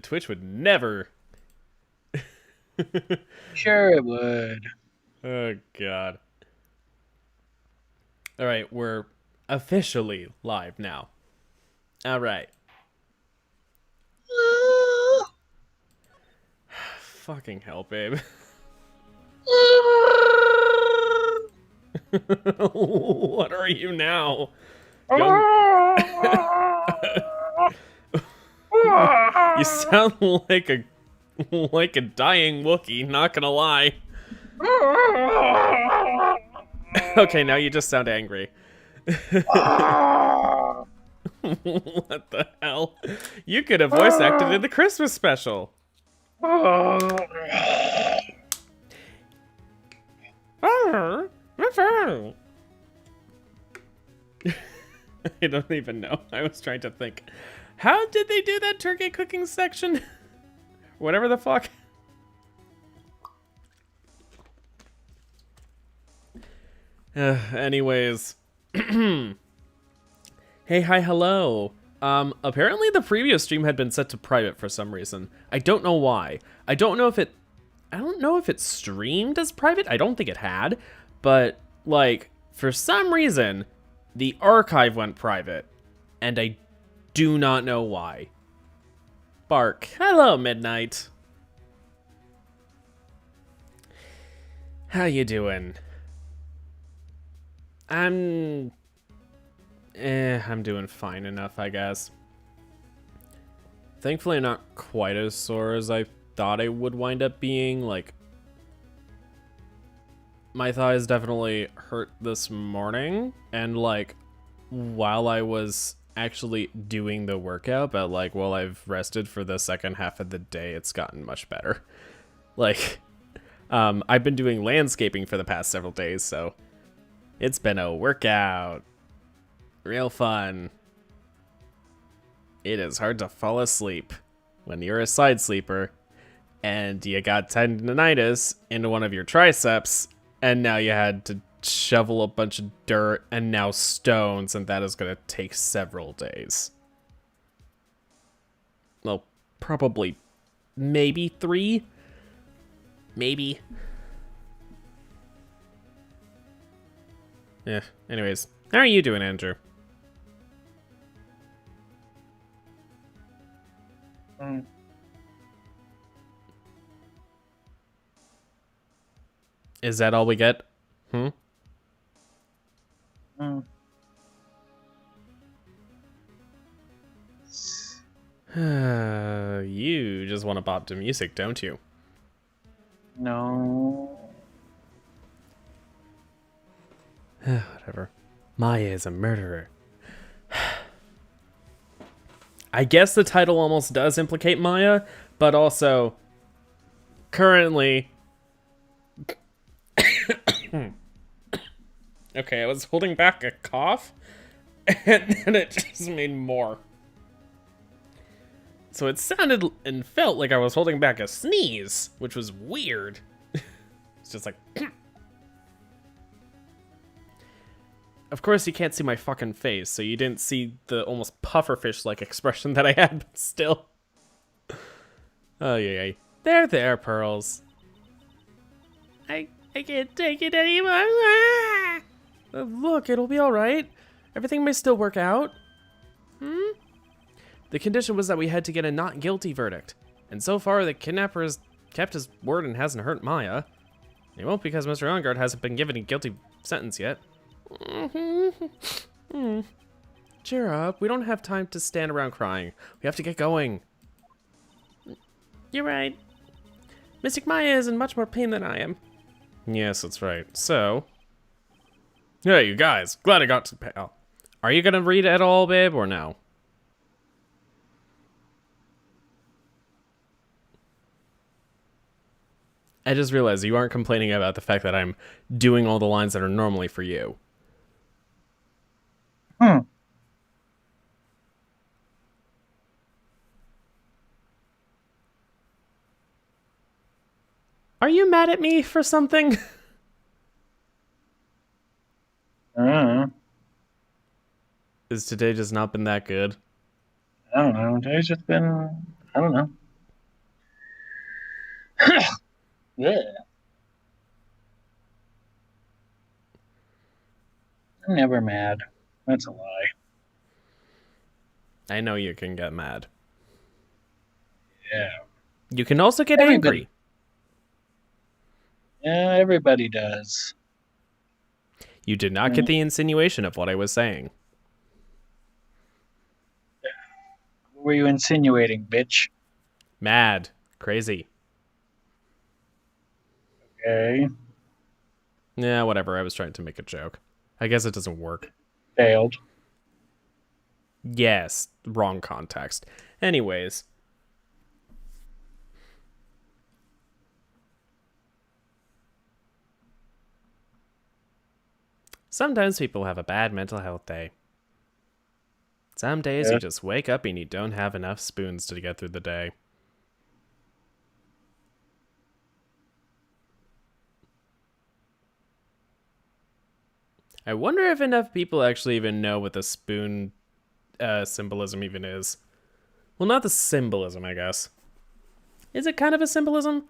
Twitch would never. Sure it would. Oh, God. All right, we're officially live now. All right. Fucking hell, babe. What are you now? Young. You sound like a dying Wookiee, not gonna lie. Okay, now you just sound angry. What the hell? You could have voice acted in the Christmas special. I don't even know. I was trying to think. How did they do that turkey cooking section? Whatever the fuck. Anyways. Hey, hi, hello. Apparently the previous stream had been set to private for some reason. I don't know why. I don't know if it streamed as private. I don't think it had. But, like, for some reason, the archive went private. And I do not know why. Bark. Hello, Midnight. How you doing? I'm doing fine enough, I guess. Thankfully, not quite as sore as I thought I would wind up being. Like, my thighs definitely hurt this morning, and like, while I was actually doing the workout, but like, while I've rested for the second half of the day, it's gotten much better. Like, I've been doing landscaping for the past several days, so it's been a workout. Real fun. It is hard to fall asleep when you're a side sleeper and you got tendinitis in one of your triceps, and now you had to shovel a bunch of dirt and now stones, and that is going to take several days. Well, probably maybe 3. Maybe. Yeah, anyways. How are you doing, Andrew? Is that all we get? You just want to bop to music, don't you? No. Whatever. Maya is a murderer. I guess the title almost does implicate Maya, but also, currently... Okay, I was holding back a cough, and then it just made more. So it sounded and felt like I was holding back a sneeze, which was weird. It's just like... Of course, you can't see my fucking face, so you didn't see the almost pufferfish-like expression that I had, but still. Oh, yeah. There, Pearls. I can't take it anymore. Ah! Look, it'll be alright. Everything may still work out. The condition was that we had to get a not guilty verdict. And so far, the kidnapper has kept his word and hasn't hurt Maya. He won't because Mr. Ongard hasn't been given a guilty sentence yet. Cheer up. We don't have time to stand around crying. We have to get going. You're right. Mystic Maya is in much more pain than I am. Yes, that's right. So... Hey, you guys. Glad I got to pay. Oh. Are you gonna read at all, babe, or no? I just realized you aren't complaining about the fact that I'm doing all the lines that are normally for you. Are you mad at me for something? Has today just not been that good? I don't know. Today's just been, I don't know. Yeah. I'm never mad. That's a lie. I know you can get mad. Yeah. You can also get Everybody. angry. Yeah, everybody does. You did not get the insinuation of what I was saying. What were you insinuating, bitch? Mad. Crazy. Okay. Yeah, whatever. I was trying to make a joke. I guess it doesn't work. Failed. Yes, wrong context. Anyways. Sometimes people have a bad mental health day. Some days you just wake up and you don't have enough spoons to get through the day. I wonder if enough people actually even know what the spoon symbolism even is. Well, not the symbolism, I guess. Is it kind of a symbolism?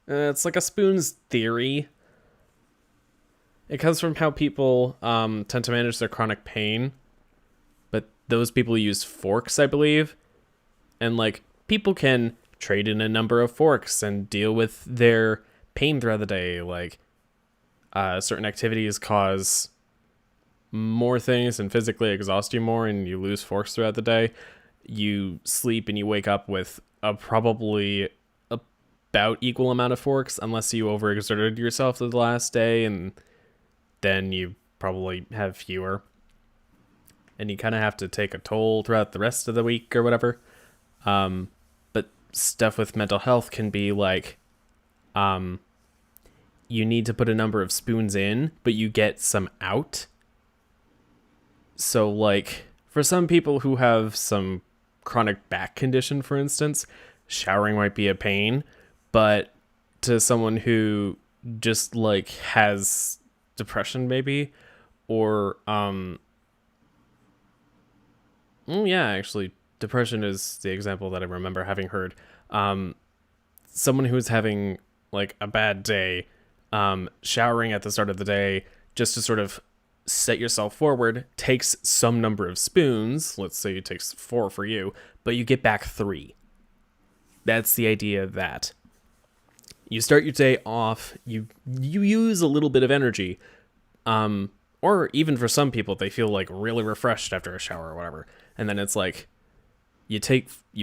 It's like a spoon's theory. It comes from how people tend to manage their chronic pain. But those people use forks, I believe. And, like, people can trade in a number of forks and deal with their pain throughout the day. Like, certain activities cause more things and physically exhaust you more, and you lose forks throughout the day. You sleep and you wake up with probably about equal amount of forks, unless you overexerted yourself the last day, and then you probably have fewer. And you kind of have to take a toll throughout the rest of the week or whatever. But stuff with mental health can be like, you need to put a number of spoons in, but you get some out. So, like, for some people who have some chronic back condition, for instance, showering might be a pain. But to someone who just, like, has depression, maybe, or, yeah, actually, depression is the example that I remember having heard. Someone who's having, like, a bad day, showering at the start of the day, just to sort of set yourself forward, takes some number of spoons. Let's say it takes 4 for you, but you get back 3. That's the idea of that. You start your day off, you use a little bit of energy, or even for some people, they feel like really refreshed after a shower or whatever. And then it's like, you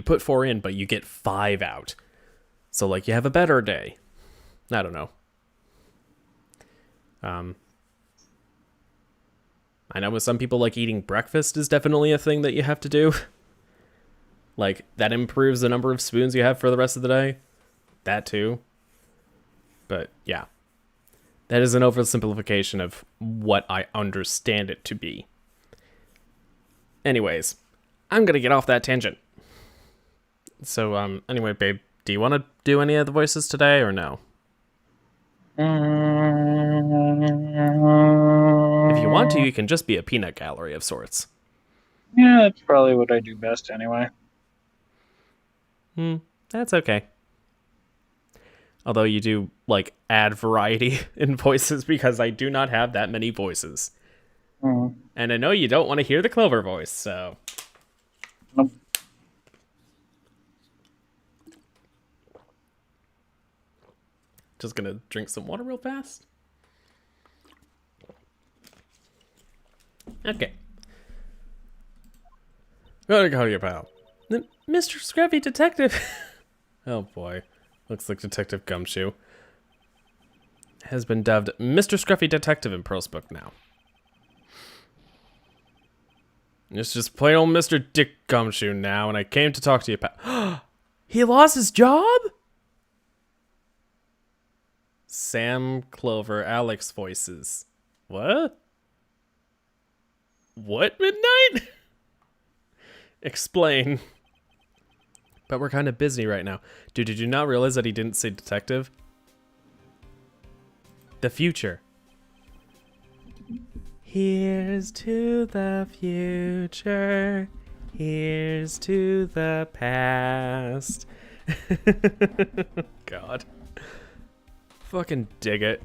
put 4 in, but you get 5 out. So, like, you have a better day. I don't know. I know with some people, like, eating breakfast is definitely a thing that you have to do. Like, that improves the number of spoons you have for the rest of the day. That too. But, yeah. That is an oversimplification of what I understand it to be. Anyways, I'm gonna get off that tangent. So, anyway, babe, do you want to do any of the voices today or no? If you want to, you can just be a peanut gallery of sorts. Yeah, that's probably what I do best anyway. That's okay. Although you do, like, add variety in voices because I do not have that many voices. And I know you don't want to hear the Clover voice, so... Nope. Just gonna drink some water real fast. Okay. Gotta go to your pal. Mr. Scruffy Detective. Oh boy. Looks like Detective Gumshoe has been dubbed Mr. Scruffy Detective in Pearl's book now. It's just plain old Mr. Dick Gumshoe now, and I came to talk to you about... He lost his job? Sam, Clover, Alex voices. What? What, Midnight? Explain. But we're kind of busy right now. Dude, did you not realize that he didn't say detective? The future. Here's to the future. Here's to the past. God. Fucking dig it.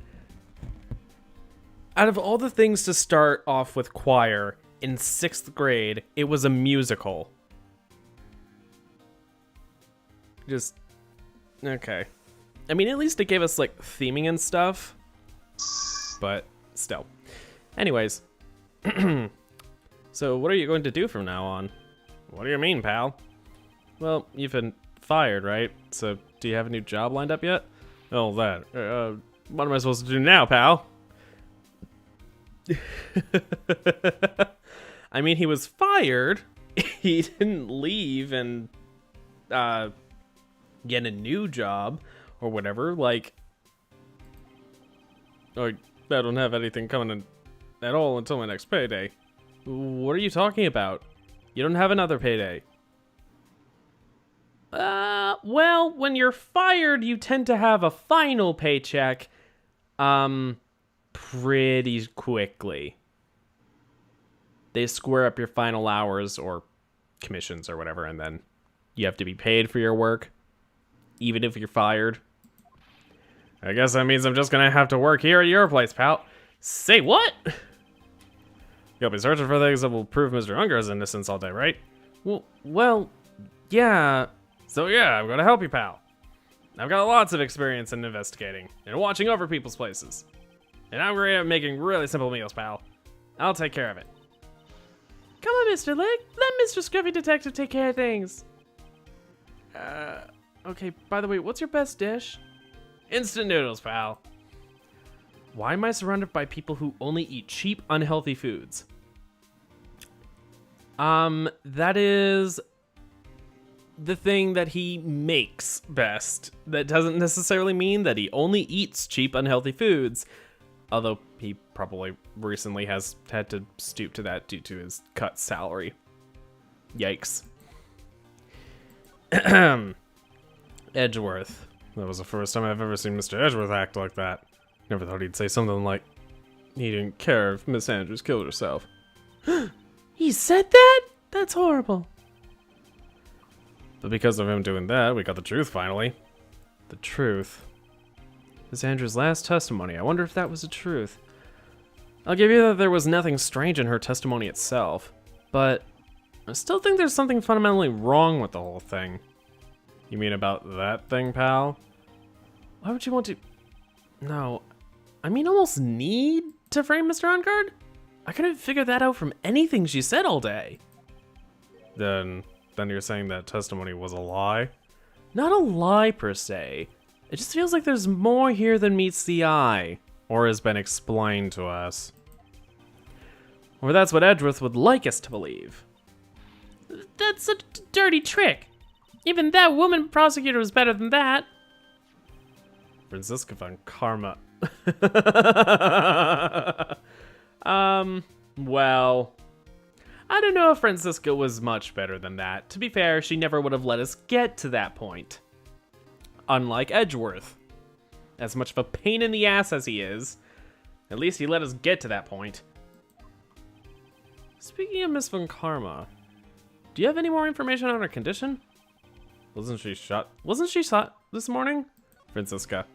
Out of all the things to start off with choir, in 6th grade, it was a musical. Just, okay. I mean, at least it gave us, like, theming and stuff. But, still. Anyways. So, what are you going to do from now on? What do you mean, pal? Well, you've been fired, right? So, do you have a new job lined up yet? Oh, that. What am I supposed to do now, pal? I mean, he was fired. He didn't leave and get a new job or whatever. Like, I don't have anything coming in at all until my next payday. What are you talking about? You don't have another payday. Well, when you're fired, you tend to have a final paycheck, pretty quickly. They square up your final hours or commissions or whatever, and then you have to be paid for your work, even if you're fired. I guess that means I'm just gonna have to work here at your place, pal. Say what? You'll be searching for things that will prove Mr. Unger's innocence all day, right? Well, yeah. So yeah, I'm gonna help you, pal. I've got lots of experience in investigating and watching over people's places. And I'm great at making really simple meals, pal. I'll take care of it. Come on, Mr. Lick. Let Mr. Scruffy Detective take care of things. Okay, by the way, what's your best dish? Instant noodles, pal. Why am I surrounded by people who only eat cheap, unhealthy foods? That is the thing that he makes best. That doesn't necessarily mean that he only eats cheap, unhealthy foods. Although he probably recently has had to stoop to that due to his cut salary. Yikes. Edgeworth. That was the first time I've ever seen Mr. Edgeworth act like that. Never thought he'd say something like, he didn't care if Miss Andrews killed herself. He said that? That's horrible. But because of him doing that, we got the truth finally. The truth. Miss Andrews' last testimony. I wonder if that was the truth. I'll give you that there was nothing strange in her testimony itself, but I still think there's something fundamentally wrong with the whole thing. You mean about that thing, pal? Why would you want to... No, I mean almost need to frame Mr. Ungard? I couldn't figure that out from anything she said all day. Then you're saying that testimony was a lie? Not a lie per se. It just feels like there's more here than meets the eye, or has been explained to us. Or that's what Edgeworth would like us to believe. That's a dirty trick. Even that woman prosecutor was better than that. Franziska von Karma. Well, I don't know if Franziska was much better than that. To be fair, she never would have let us get to that point. Unlike Edgeworth. As much of a pain in the ass as he is, at least he let us get to that point. Speaking of Miss von Karma, do you have any more information on her condition? Wasn't she shot this morning? Franziska.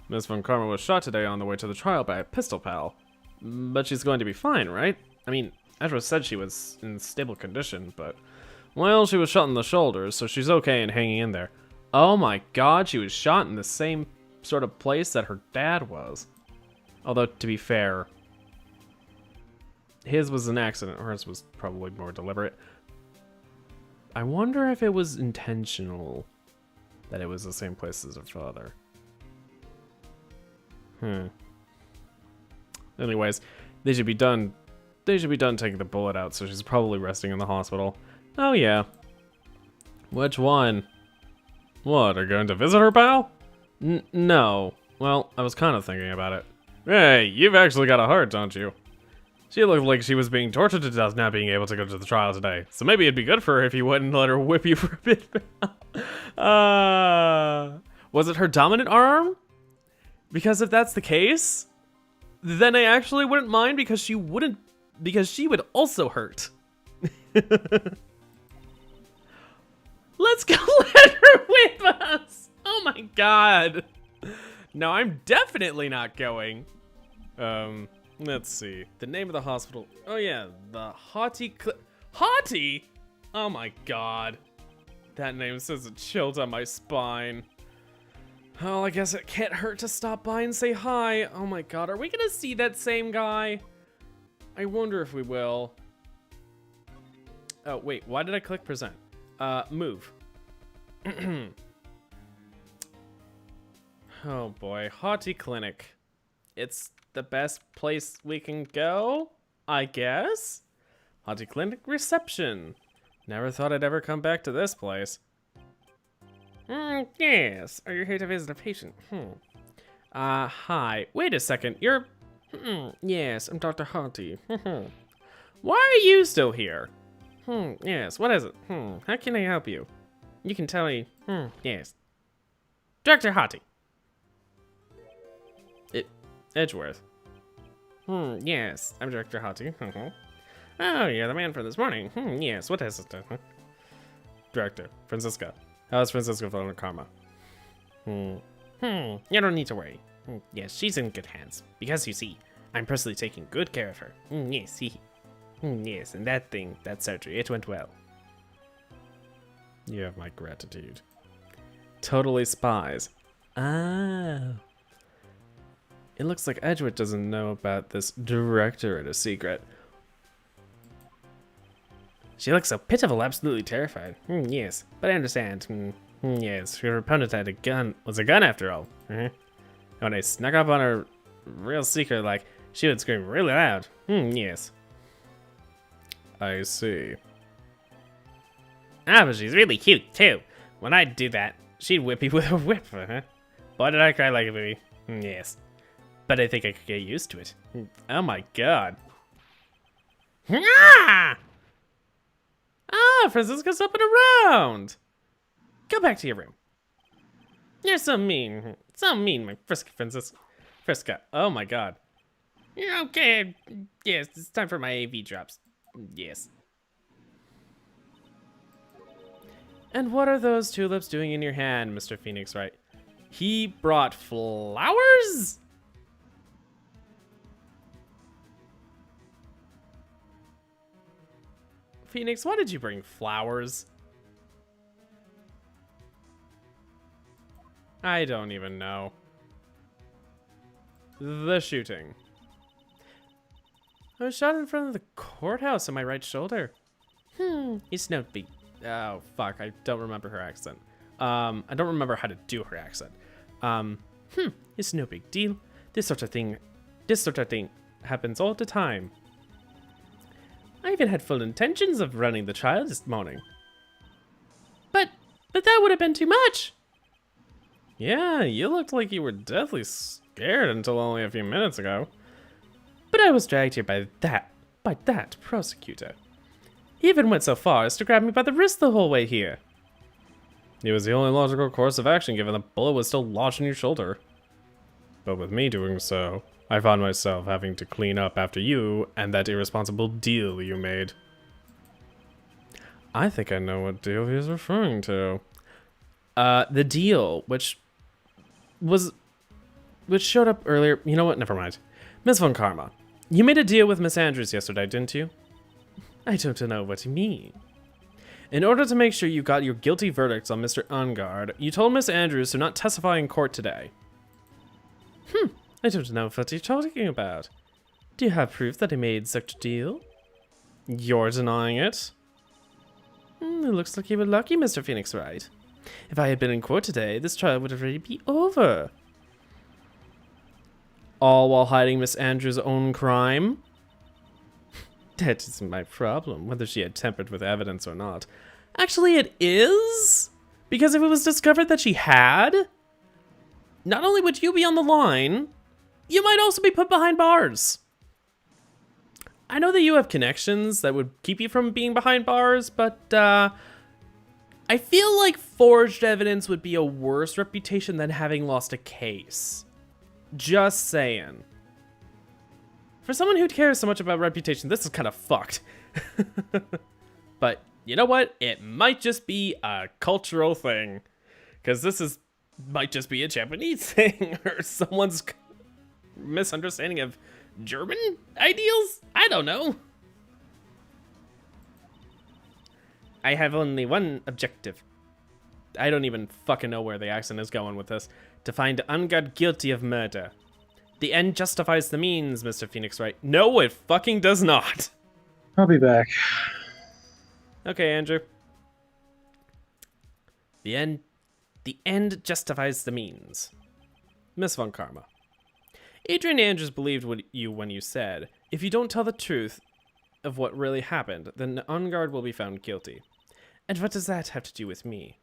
Miss von Karma was shot today on the way to the trial by a pistol pal. But she's going to be fine, right? I mean, Edgeworth said she was in stable condition, but... Well, she was shot in the shoulders, so she's okay and hanging in there. Oh my god, she was shot in the same sort of place that her dad was. Although, to be fair, his was an accident, hers was probably more deliberate. I wonder if it was intentional that it was the same place as her father. Anyways, they should be done taking the bullet out, so she's probably resting in the hospital. Oh yeah. Which one? What, are you going to visit her, pal? No. Well, I was kind of thinking about it. Hey, you've actually got a heart, don't you? She looked like she was being tortured to death not being able to go to the trial today. So maybe it'd be good for her if you wouldn't let her whip you for a bit. Was it her dominant arm? Because if that's the case, then I actually wouldn't mind because she would also hurt. Let's go let her whip us. Oh my god. No, I'm definitely not going. Let's see. The name of the hospital. Oh yeah, the Hottie Hottie? Oh my god. That name sends a chill down my spine. Oh, I guess it can't hurt to stop by and say hi. Oh my god, are we gonna see that same guy? I wonder if we will. Oh, wait, why did I click present? Move. Oh boy, Hottie Clinic. It's the best place we can go, I guess? Hottie Clinic reception. Never thought I'd ever come back to this place. Yes, are you here to visit a patient? Hi. Wait a second, you're... yes, I'm Dr. Hottie. Why are you still here? Yes, what is it? How can I help you? You can tell me, yes. Dr. Hottie. Edgeworth. Yes, I'm Dr. Hottie. Oh, you're the man from this morning. Yes, what is it? Director, Francisca. How's Francisca feeling karma? You don't need to worry. Yes, she's in good hands. Because you see, I'm personally taking good care of her. Yes, yes, and that surgery, it went well. You have my gratitude. Totally spies. Ah. It looks like Edgeworth doesn't know about this directorate a secret. She looks so pitiful, absolutely terrified. Yes, but I understand. Yes, her opponent had a gun, was a gun after all. When I snuck up on her real secret, like, she would scream really loud. Yes. I see. Ah, but she's really cute, too. When I'd do that, she'd whip me with a whip, Boy, did I cry like a baby. Yes. But I think I could get used to it. Oh my god. Ah! Ah, Francisca's up and around. Go back to your room. You're so mean. So mean, my Francisca. Friska. Oh my god. You're okay. Yes, it's time for my AV drops. Yes. And what are those tulips doing in your hand, Mr. Phoenix Wright? He brought flowers? Phoenix, why did you bring flowers? I don't even know. The shooting. I was shot in front of the courthouse on my right shoulder. It's no big... Oh, fuck, I don't remember her accent. I don't remember how to do her accent. It's no big deal. This sort of thing happens all the time. I even had full intentions of running the trial this morning. But that would have been too much. Yeah, you looked like you were deathly scared until only a few minutes ago. But I was dragged here by that prosecutor. He even went so far as to grab me by the wrist the whole way here. It was the only logical course of action given the bullet was still lodged in your shoulder. But with me doing so, I found myself having to clean up after you and that irresponsible deal you made. I think I know what deal he is referring to. The deal, which showed up earlier. You know what? Never mind. Miss Von Karma, you made a deal with Miss Andrews yesterday, didn't you? I don't know what you mean. In order to make sure you got your guilty verdicts on Mr. Ungard, you told Miss Andrews to not testify in court today. I don't know what you're talking about. Do you have proof that he made such a deal? You're denying it? It looks like you were lucky, Mr. Phoenix Wright. If I had been in court today, this trial would already be over. All while hiding Miss Andrews' own crime? That isn't my problem, whether she had tampered with evidence or not. Actually, it is? Because if it was discovered that she had, not only would you be on the line, you might also be put behind bars. I know that you have connections that would keep you from being behind bars, but I feel like forged evidence would be a worse reputation than having lost a case. Just saying. For someone who cares so much about reputation, this is kind of fucked. But you know what? It might just be a cultural thing. Because this is might just be a Japanese thing or someone's misunderstanding of German ideals? I don't know. I have only one objective. I don't even fucking know where the accent is going with this. To find Ungard guilty of murder. The end justifies the means, Mr. Phoenix Wright. No, it fucking does not. I'll be back. Okay, Andrew. The end justifies the means. Miss Von Karma. Adrian Andrews believed you when you said, if you don't tell the truth of what really happened, then Ungard will be found guilty. And what does that have to do with me?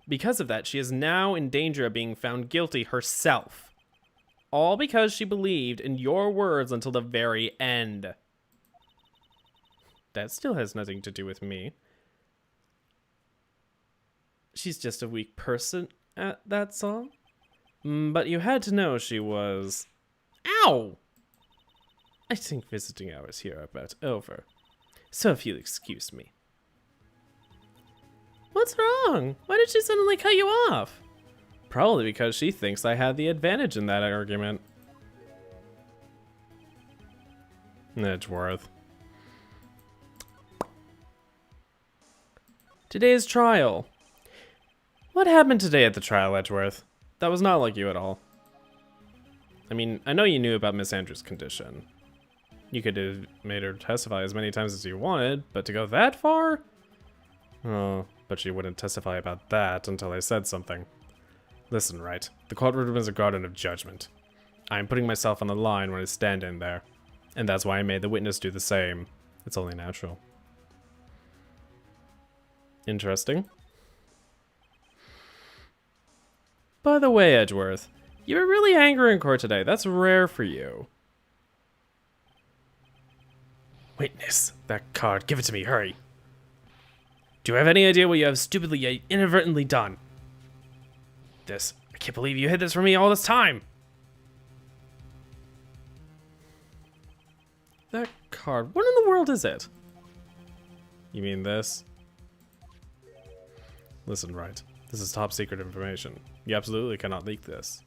Because of that, she is now in danger of being found guilty herself. All because she believed in your words until the very end. That still has nothing to do with me. She's just a weak person, that's all. But you had to know she was... Ow! I think visiting hours here are about over. So if you'll excuse me. What's wrong? Why did she suddenly cut you off? Probably because she thinks I had the advantage in that argument. Edgeworth. Today's trial. What happened today at the trial, Edgeworth? That was not like you at all. I mean, I know you knew about Miss Andrews' condition. You could have made her testify as many times as you wanted, but to go that far? Oh, but she wouldn't testify about that until I said something. Listen, Wright, the courtroom is a garden of judgment. I am putting myself on the line when I stand in there, and that's why I made the witness do the same. It's only natural. Interesting. By the way, Edgeworth, you were really angry in court today. That's rare for you. Witness, that card. Give it to me, hurry. Do you have any idea what you have stupidly yet inadvertently done? This. I can't believe you hid this from me all this time. That card. What in the world is it? You mean this? Listen, Wright. This is top secret information. You absolutely cannot leak this.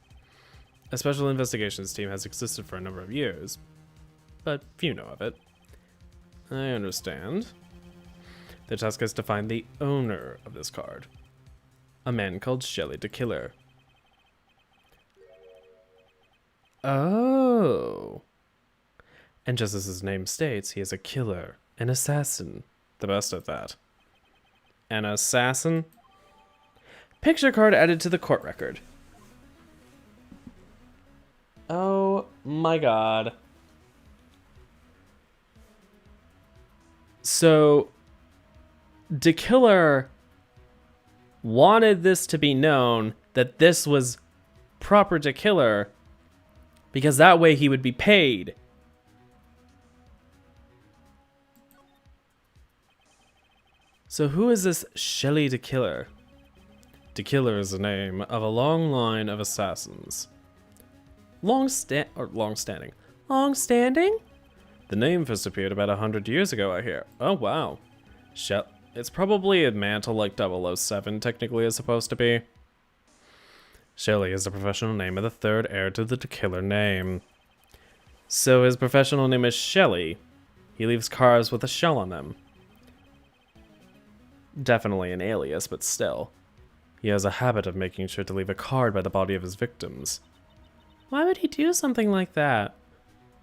A special investigations team has existed for a number of years, but few know of it. I understand. The task is to find the owner of this card. A man called Shelley the Killer. Oh. And just as his name states, he is a killer, an assassin. The best at that. An assassin? Picture card added to the court record. Oh my god. So, the killer wanted this to be known that this was proper to killer because that way he would be paid. So who is this Shelley the Killer? The Killer is the name of a long line of assassins. Long-standing? The name first appeared about 100 years ago, I hear. Oh, wow. It's probably a mantle like 007 technically is supposed to be. Shelley is the professional name of the third heir to the Killer name. So his professional name is Shelley. He leaves cars with a shell on them. Definitely an alias, but still. He has a habit of making sure to leave a card by the body of his victims. Why would he do something like that?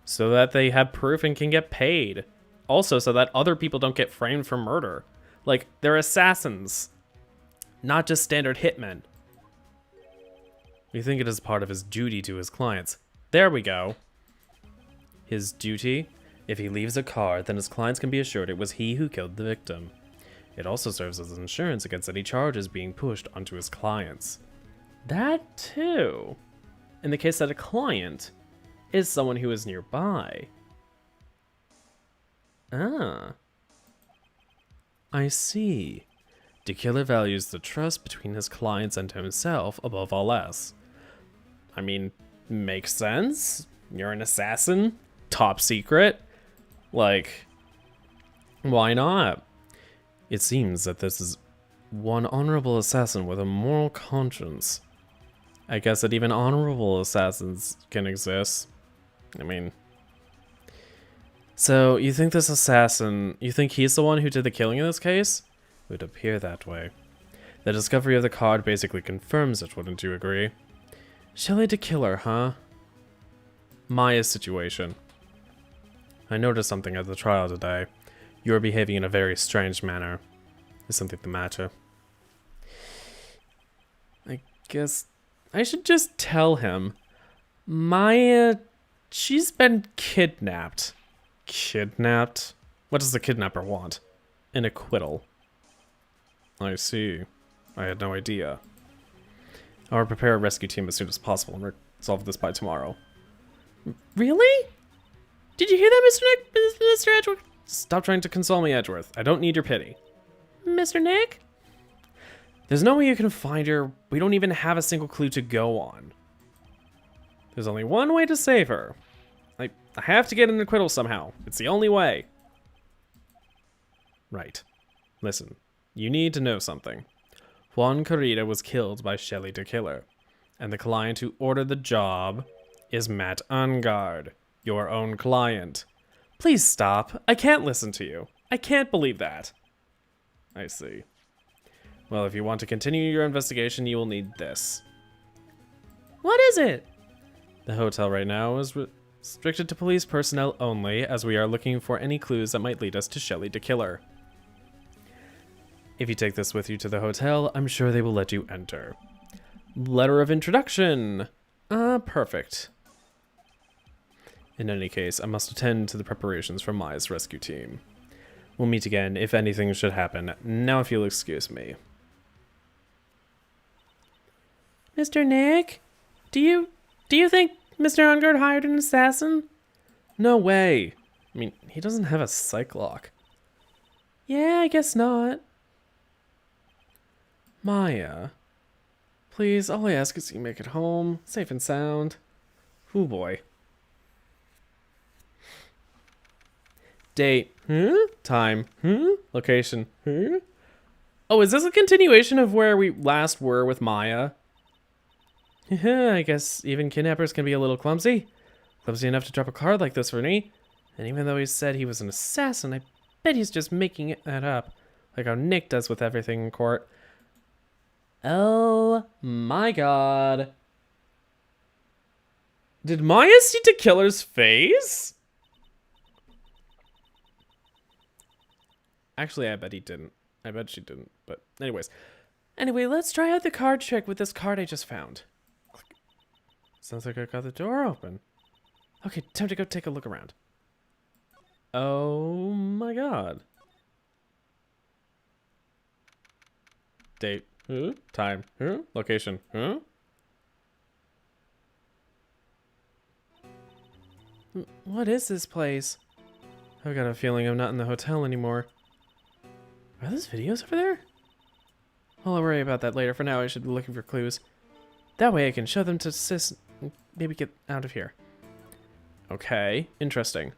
So that they have proof and can get paid. Also, so that other people don't get framed for murder. Like, they're assassins. Not just standard hitmen. We think it is part of his duty to his clients. There we go. His duty? If he leaves a card, then his clients can be assured it was he who killed the victim. It also serves as insurance against any charges being pushed onto his clients. That too. In the case that a client is someone who is nearby. Ah. I see. The killer values the trust between his clients and himself above all else. I mean, makes sense. You're an assassin. Top secret. Like, why not? It seems that this is one honorable assassin with a moral conscience. I guess that even honorable assassins can exist. I mean... So, you think this assassin, you think he's the one who did the killing in this case? It would appear that way. The discovery of the card basically confirms it, wouldn't you agree? Shelley the killer, huh? Maya's situation. I noticed something at the trial today. You were behaving in a very strange manner. Is something the matter? I guess I should just tell him. Maya, she's been kidnapped. Kidnapped? What does the kidnapper want? An acquittal. I see. I had no idea. I'll prepare a rescue team as soon as possible and resolve this by tomorrow. Really? Did you hear that, Mr. Nick? Mr. Edgeworth? Stop trying to console me, Edgeworth. I don't need your pity. Mr. Nick? There's no way you can find her. We don't even have a single clue to go on. There's only one way to save her. I have to get an acquittal somehow. It's the only way. Right. Listen, you need to know something. Juan Corrida was killed by Shelley the Killer, and the client who ordered the job is Matt Ungard, your own client. Please stop. I can't listen to you. I can't believe that. I see. Well, if you want to continue your investigation, you will need this. What is it? The hotel right now is restricted to police personnel only, as we are looking for any clues that might lead us to Shelley the Killer. If you take this with you to the hotel, I'm sure they will let you enter. Letter of introduction. Perfect. In any case, I must attend to the preparations for Maya's rescue team. We'll meet again if anything should happen. Now if you'll excuse me. Mr. Nick? Do you think Mr. Ungard hired an assassin? No way. I mean, he doesn't have a psych lock. Yeah, I guess not. Maya. Please, all I ask is you make it home, safe and sound. Ooh boy. Date. Time. Location. Oh, is this a continuation of where we last were with Maya? I guess even kidnappers can be a little clumsy. Clumsy enough to drop a card like this for me. And even though he said he was an assassin, I bet he's just making that up. Like how Nick does with everything in court. Oh my god. Did Maya see the killer's face? Actually, I bet he didn't. I bet she didn't. But anyways. Anyway, let's try out the card trick with this card I just found. Sounds like I got the door open. Okay, time to go take a look around. Oh my god. Date. Time. Location. What is this place? I've got a feeling I'm not in the hotel anymore. Are those videos over there? Well, I'll worry about that later. For now, I should be looking for clues. That way I can show them to Sis and maybe get out of here. Okay, interesting.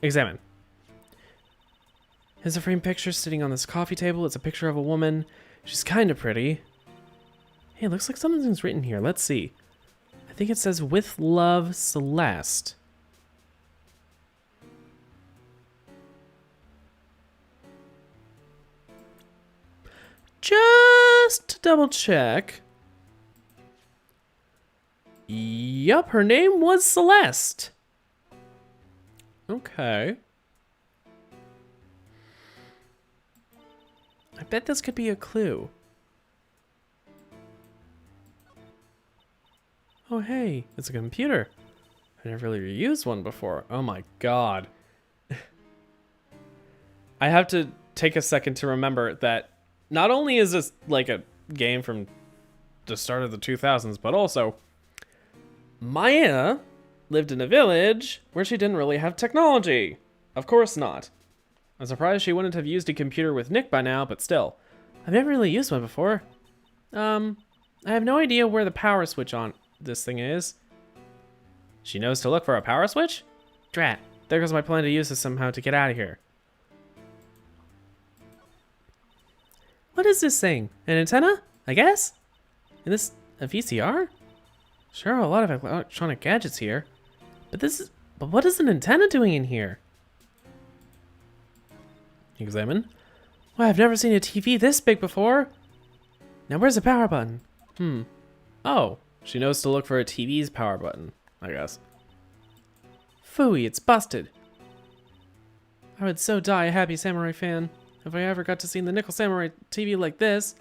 Examine. Here's a framed picture sitting on this coffee table. It's a picture of a woman. She's kind of pretty. Hey, looks like something's written here. Let's see. I think it says, "With love, Celeste." Just to double check. Yup, her name was Celeste. Okay. I bet this could be a clue. Oh hey, it's a computer. I never really used one before. Oh my god. I have to take a second to remember that not only is this like a game from the start of the 2000s, but also Maya lived in a village where she didn't really have technology. Of course not. I'm surprised she wouldn't have used a computer with Nick by now, but still. I've never really used one before. I have no idea where the power switch on this thing is. She knows to look for a power switch? Drat. There goes my plan to use this somehow to get out of here. What is this thing? An antenna? I guess? And this A VCR? Sure, a lot of electronic gadgets here. But what is an antenna doing in here? Examine. Well, I've never seen a TV this big before. Now where's the power button? Oh, she knows to look for a TV's power button, I guess. Phooey, it's busted. I would so die a happy samurai fan if I ever got to see the Nickel Samurai TV like this.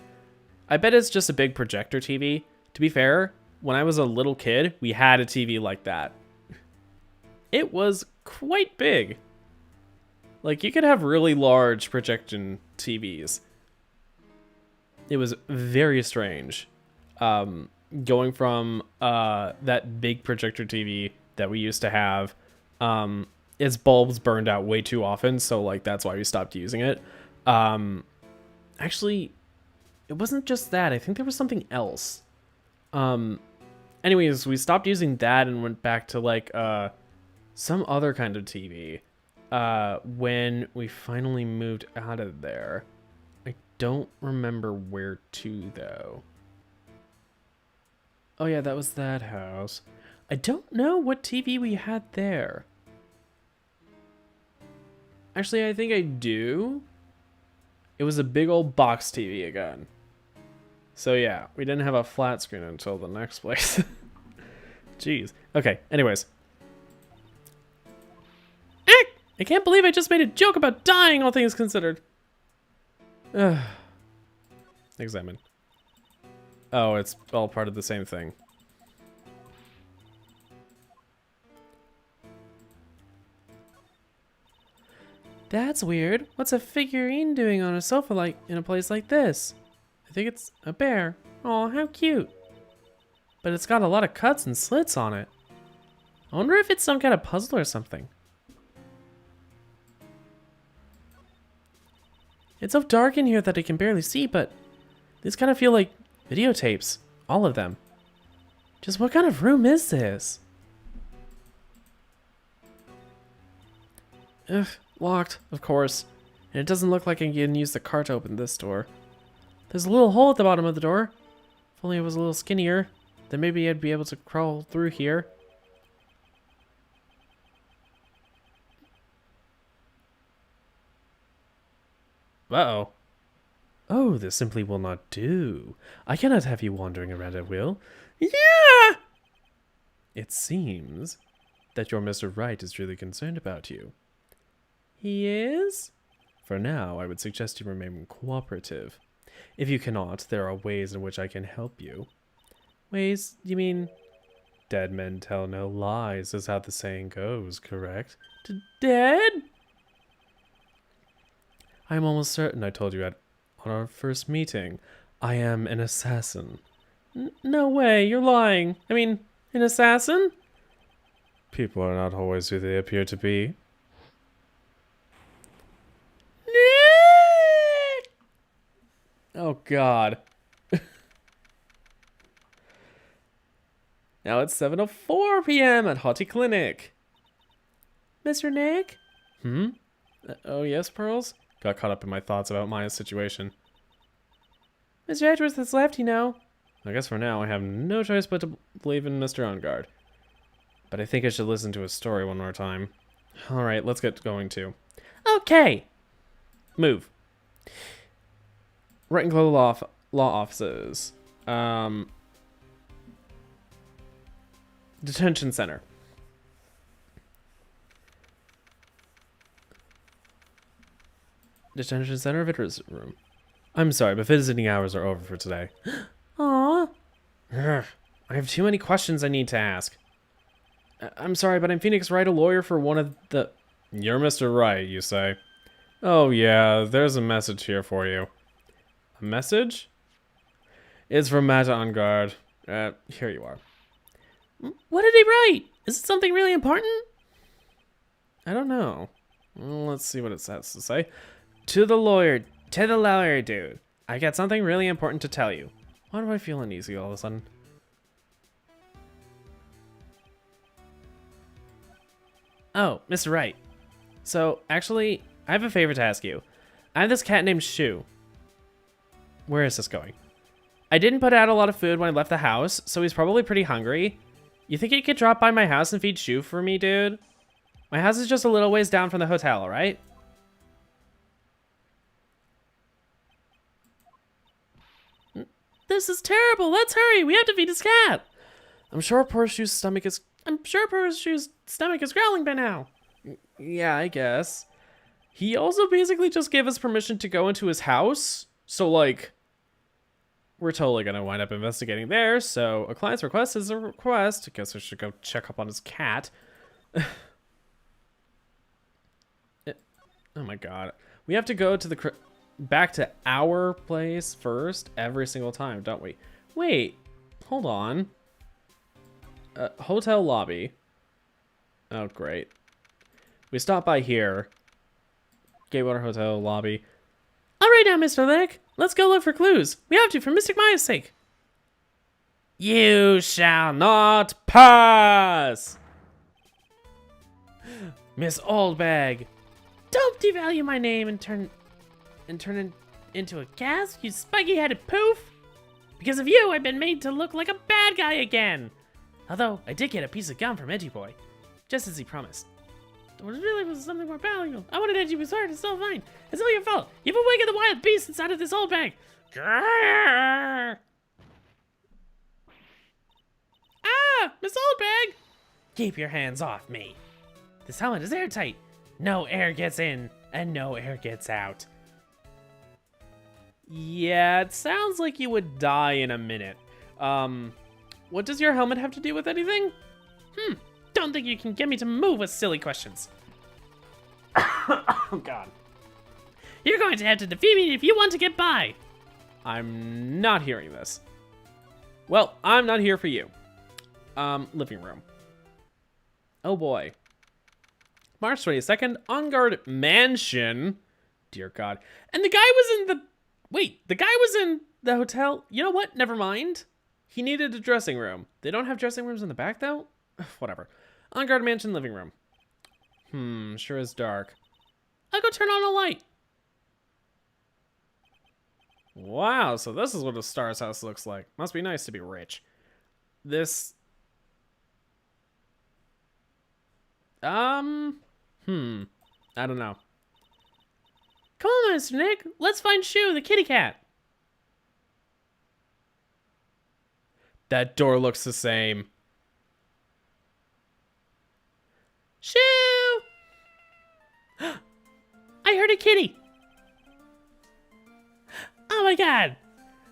I bet it's just a big projector TV. To be fair, when I was a little kid, we had a TV like that. It was quite big. Like, you could have really large projection TVs. It was very strange. Going from that big projector TV that we used to have, its bulbs burned out way too often, so like that's why we stopped using it. Actually, it wasn't just that. I think there was something else. Anyways, we stopped using that and went back to like some other kind of TV when we finally moved out of there. I don't remember where to though. Oh yeah, that was that house. I don't know what TV we had there. Actually, I think I do. It was a big old box TV again. So yeah, we didn't have a flat screen until the next place. Jeez. Okay, anyways. I can't believe I just made a joke about dying, all things considered. Examine. Oh, it's all part of the same thing. That's weird. What's a figurine doing on a sofa like in a place like this? I think it's a bear. Aw, how cute. But it's got a lot of cuts and slits on it. I wonder if it's some kind of puzzle or something. It's so dark in here that I can barely see, but these kind of feel like videotapes. All of them. Just what kind of room is this? Ugh, locked, of course. And it doesn't look like I can use the cart to open this door. There's a little hole at the bottom of the door. If only it was a little skinnier, then maybe I'd be able to crawl through here. Uh-oh. Oh, this simply will not do. I cannot have you wandering around at will. Yeah! It seems that your Mr. Wright is really concerned about you. He is? For now, I would suggest you remain cooperative. If you cannot, there are ways in which I can help you. Ways? You mean? Dead men tell no lies, is how the saying goes, correct? Dead? I'm almost certain I told you on our first meeting. I am an assassin. No way, you're lying. I mean, an assassin? People are not always who they appear to be. Oh, God. Now it's 7:04 p.m. at Hottie Clinic. Mr. Nick? Oh, yes, Pearls? Got caught up in my thoughts about Maya's situation. Mr. Edgeworth has left, you know. I guess for now I have no choice but to believe in Mr. Ungard. But I think I should listen to his story one more time. Alright, let's get going too. Okay! Move. Ravenclaw law offices. Detention center. Detention center visitors room. I'm sorry, but visiting hours are over for today. Aww. I have too many questions I need to ask. I'm sorry, but I'm Phoenix Wright, a lawyer for one of the... You're Mr. Wright, you say? Oh yeah, there's a message here for you. A message? It's from Mata on guard. Here you are. What did he write? Is it something really important? I don't know. Well, let's see what it has to say. To the lawyer dude. I got something really important to tell you. Why do I feel uneasy all of a sudden? Oh, Mr. Wright. So, actually, I have a favor to ask you. I have this cat named Shu. Where is this going? I didn't put out a lot of food when I left the house, so he's probably pretty hungry. You think he could drop by my house and feed Shu for me, dude? My house is just a little ways down from the hotel, alright? This is terrible. Let's hurry. We have to feed his cat. I'm sure poor Shu's stomach is growling by now. Yeah, I guess. He also basically just gave us permission to go into his house. So, like, we're totally going to wind up investigating there. So, a client's request is a request. I guess I should go check up on his cat. Oh my god. We have to go to back to our place first every single time, don't we? Wait, hold on. Hotel lobby. Oh, great. We stop by here. Gatewater Hotel lobby. All right now, Mr. Lick. Let's go look for clues. We have to for Mystic Maya's sake. You shall not pass! Miss Oldbag. Don't devalue my name and turn it into a gas, you spiky-headed poof! Because of you, I've been made to look like a bad guy again! Although, I did get a piece of gum from Edgy Boy, just as he promised. It really was something more valuable. I wanted Edgy Boy's heart, it's all fine. It's all your fault. You've awakened the wild beast inside of this old bag. Grrr! Ah! Miss Oldbag! Keep your hands off me. This helmet is airtight. No air gets in, and no air gets out. Yeah, it sounds like you would die in a minute. What does your helmet have to do with anything? Don't think you can get me to move with silly questions. Oh, God. You're going to have to defeat me if you want to get by. I'm not hearing this. Well, I'm not here for you. Living room. Oh, boy. March 22nd, On Guard Mansion. Dear God. And the guy was in the... Wait, the guy was in the hotel. You know what? Never mind. He needed a dressing room. They don't have dressing rooms in the back, though? Whatever. On Guard Mansion living room. Sure is dark. I'll go turn on a light. Wow, so this is what a star's house looks like. Must be nice to be rich. This... I don't know. Come on, Mr. Nick. Let's find Shu, the kitty cat. That door looks the same. Shu! I heard a kitty. Oh my god.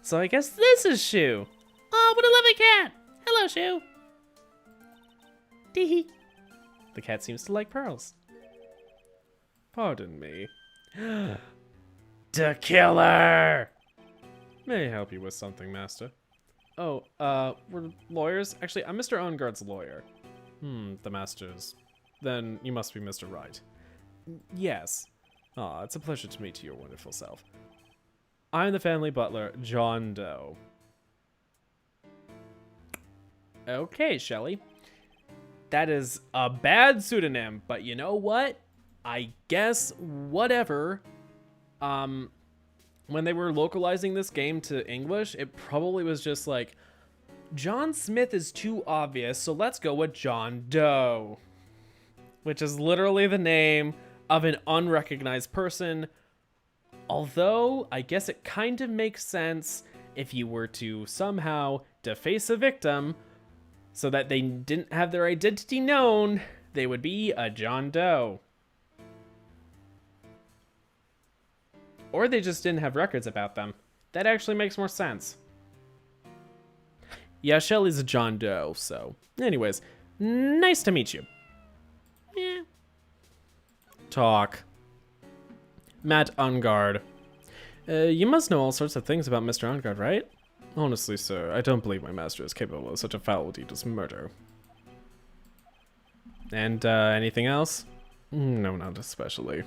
So I guess this is Shu. Oh, what a lovely cat. Hello, Shu. Tee-hee. The cat seems to like pearls. Pardon me. The killer! May I help you with something, master? Oh, we're lawyers? Actually, I'm Mr. Onguard's lawyer. The master's. Then you must be Mr. Wright. Yes. Ah, it's a pleasure to meet your wonderful self. I'm the family butler, John Doe. Okay, Shelley. That is a bad pseudonym, but you know what? I guess whatever. When they were localizing this game to English, it probably was just like, John Smith is too obvious, so let's go with John Doe. Which is literally the name of an unrecognized person. Although, I guess it kind of makes sense if you were to somehow deface a victim so that they didn't have their identity known, they would be a John Doe. Or they just didn't have records about them. That actually makes more sense. Yeah, Shelley's a John Doe, so... Anyways, nice to meet you. Yeah. Talk. Matt Ungard. You must know all sorts of things about Mr. Ungard, right? Honestly, sir, I don't believe my master is capable of such a foul deed as murder. And, anything else? No, not especially.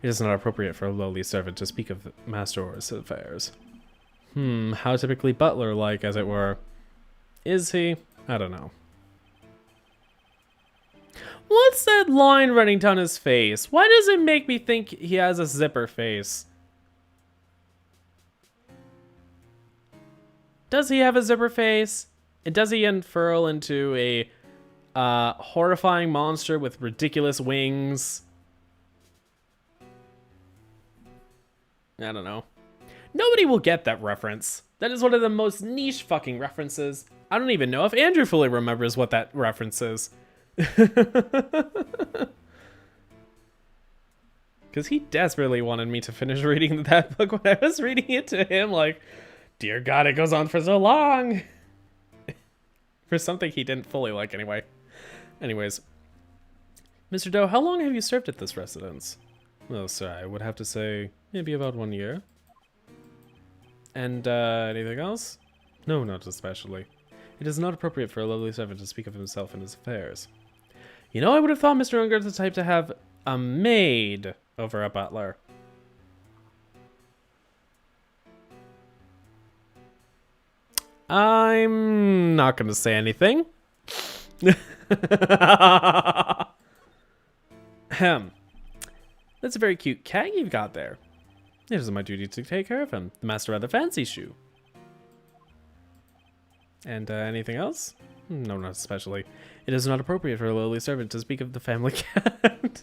It is not appropriate for a lowly servant to speak of master or his affairs. How typically butler-like, as it were. Is he? I don't know. What's that line running down his face? Why does it make me think he has a zipper face? Does he have a zipper face? And does he unfurl into a horrifying monster with ridiculous wings? I don't know. Nobody will get that reference. That is one of the most niche fucking references. I don't even know if Andrew fully remembers what that reference is. Because he desperately wanted me to finish reading that book when I was reading it to him, like, dear God, it goes on for so long. For something he didn't fully like anyway. Anyways. Mr. Doe, how long have you served at this residence? Well, sir, I would have to say maybe about 1 year. And, anything else? No, not especially. It is not appropriate for a lovely servant to speak of himself and his affairs. You know, I would have thought Mr. Unger's the type to have a maid over a butler. I'm not going to say anything. Ahem. That's a very cute cat you've got there. It is my duty to take care of him. The master of the fancy shoe. And anything else? No, not especially. It is not appropriate for a lowly servant to speak of the family cat.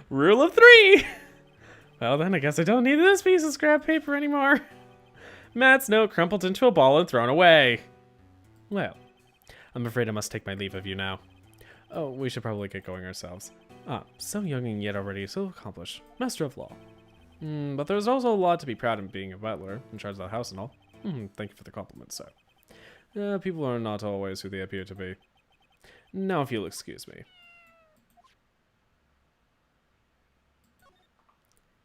Rule of 3! Well then, I guess I don't need this piece of scrap paper anymore. Matt's note crumpled into a ball and thrown away. Well, I'm afraid I must take my leave of you now. Oh, we should probably get going ourselves. Ah, so young and yet already so accomplished. Master of law. But there's also a lot to be proud of being a butler, in charge of the house and all. Thank you for the compliment, sir. People are not always who they appear to be. Now, if you'll excuse me.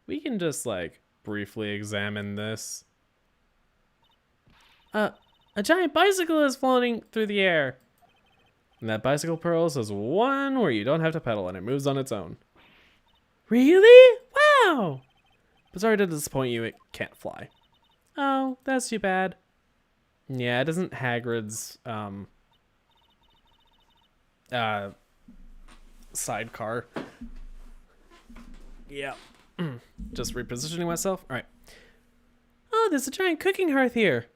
We can just, like, briefly examine this. A giant bicycle is floating through the air. And that bicycle, Pearls, is one where you don't have to pedal and it moves on its own. Really? Wow! But sorry to disappoint you, it can't fly. Oh, that's too bad. Yeah, it isn't Hagrid's, sidecar. Yeah. Just repositioning myself. All right. Oh, there's a giant cooking hearth here.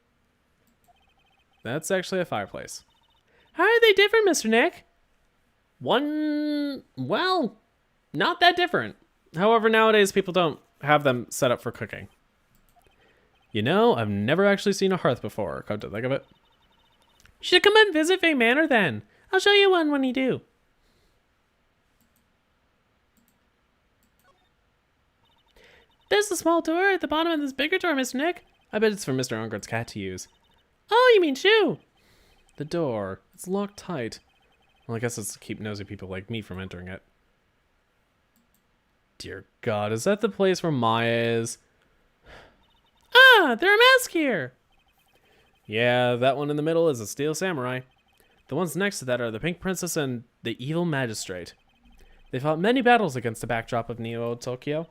That's actually a fireplace. How are they different, Mr. Nick? Well, not that different. However, nowadays people don't have them set up for cooking. You know, I've never actually seen a hearth before, come to think of it. You should come and visit Bay Manor then. I'll show you one when you do. There's a small door at the bottom of this bigger door, Mr. Nick. I bet it's for Mr. Unger's cat to use. Oh, you mean Shoo? The door. It's locked tight. Well, I guess it's to keep nosy people like me from entering it. Dear God, is that the place where Maya is? Ah, they're a mask here. Yeah, that one in the middle is a steel samurai. The ones next to that are the Pink Princess and the Evil Magistrate. They fought many battles against the backdrop of Neo Tokyo.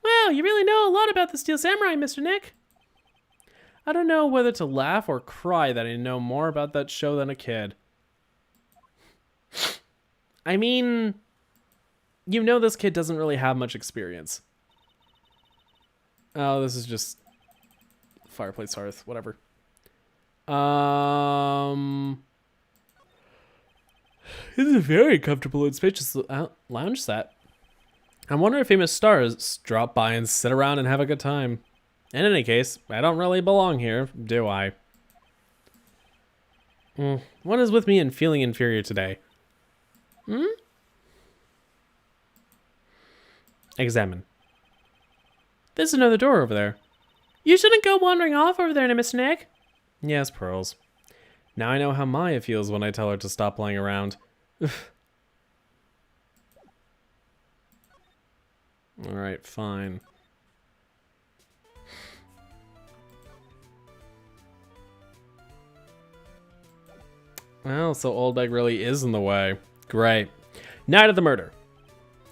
Wow, you really know a lot about the Steel Samurai, Mr. Nick. I don't know whether to laugh or cry that I know more about that show than a kid. I mean, you know this kid doesn't really have much experience. Oh, this is just fireplace hearth, whatever. This is a very comfortable and spacious lounge set. I wonder if famous stars drop by and sit around and have a good time. In any case, I don't really belong here, do I? What is with me and feeling inferior today? Examine. There's another door over there. You shouldn't go wandering off over there, Mr. Nick. Yes, Pearls. Now I know how Maya feels when I tell her to stop playing around. Alright, fine. Well, so Oldbeg really is in the way. Great. Night of the murder.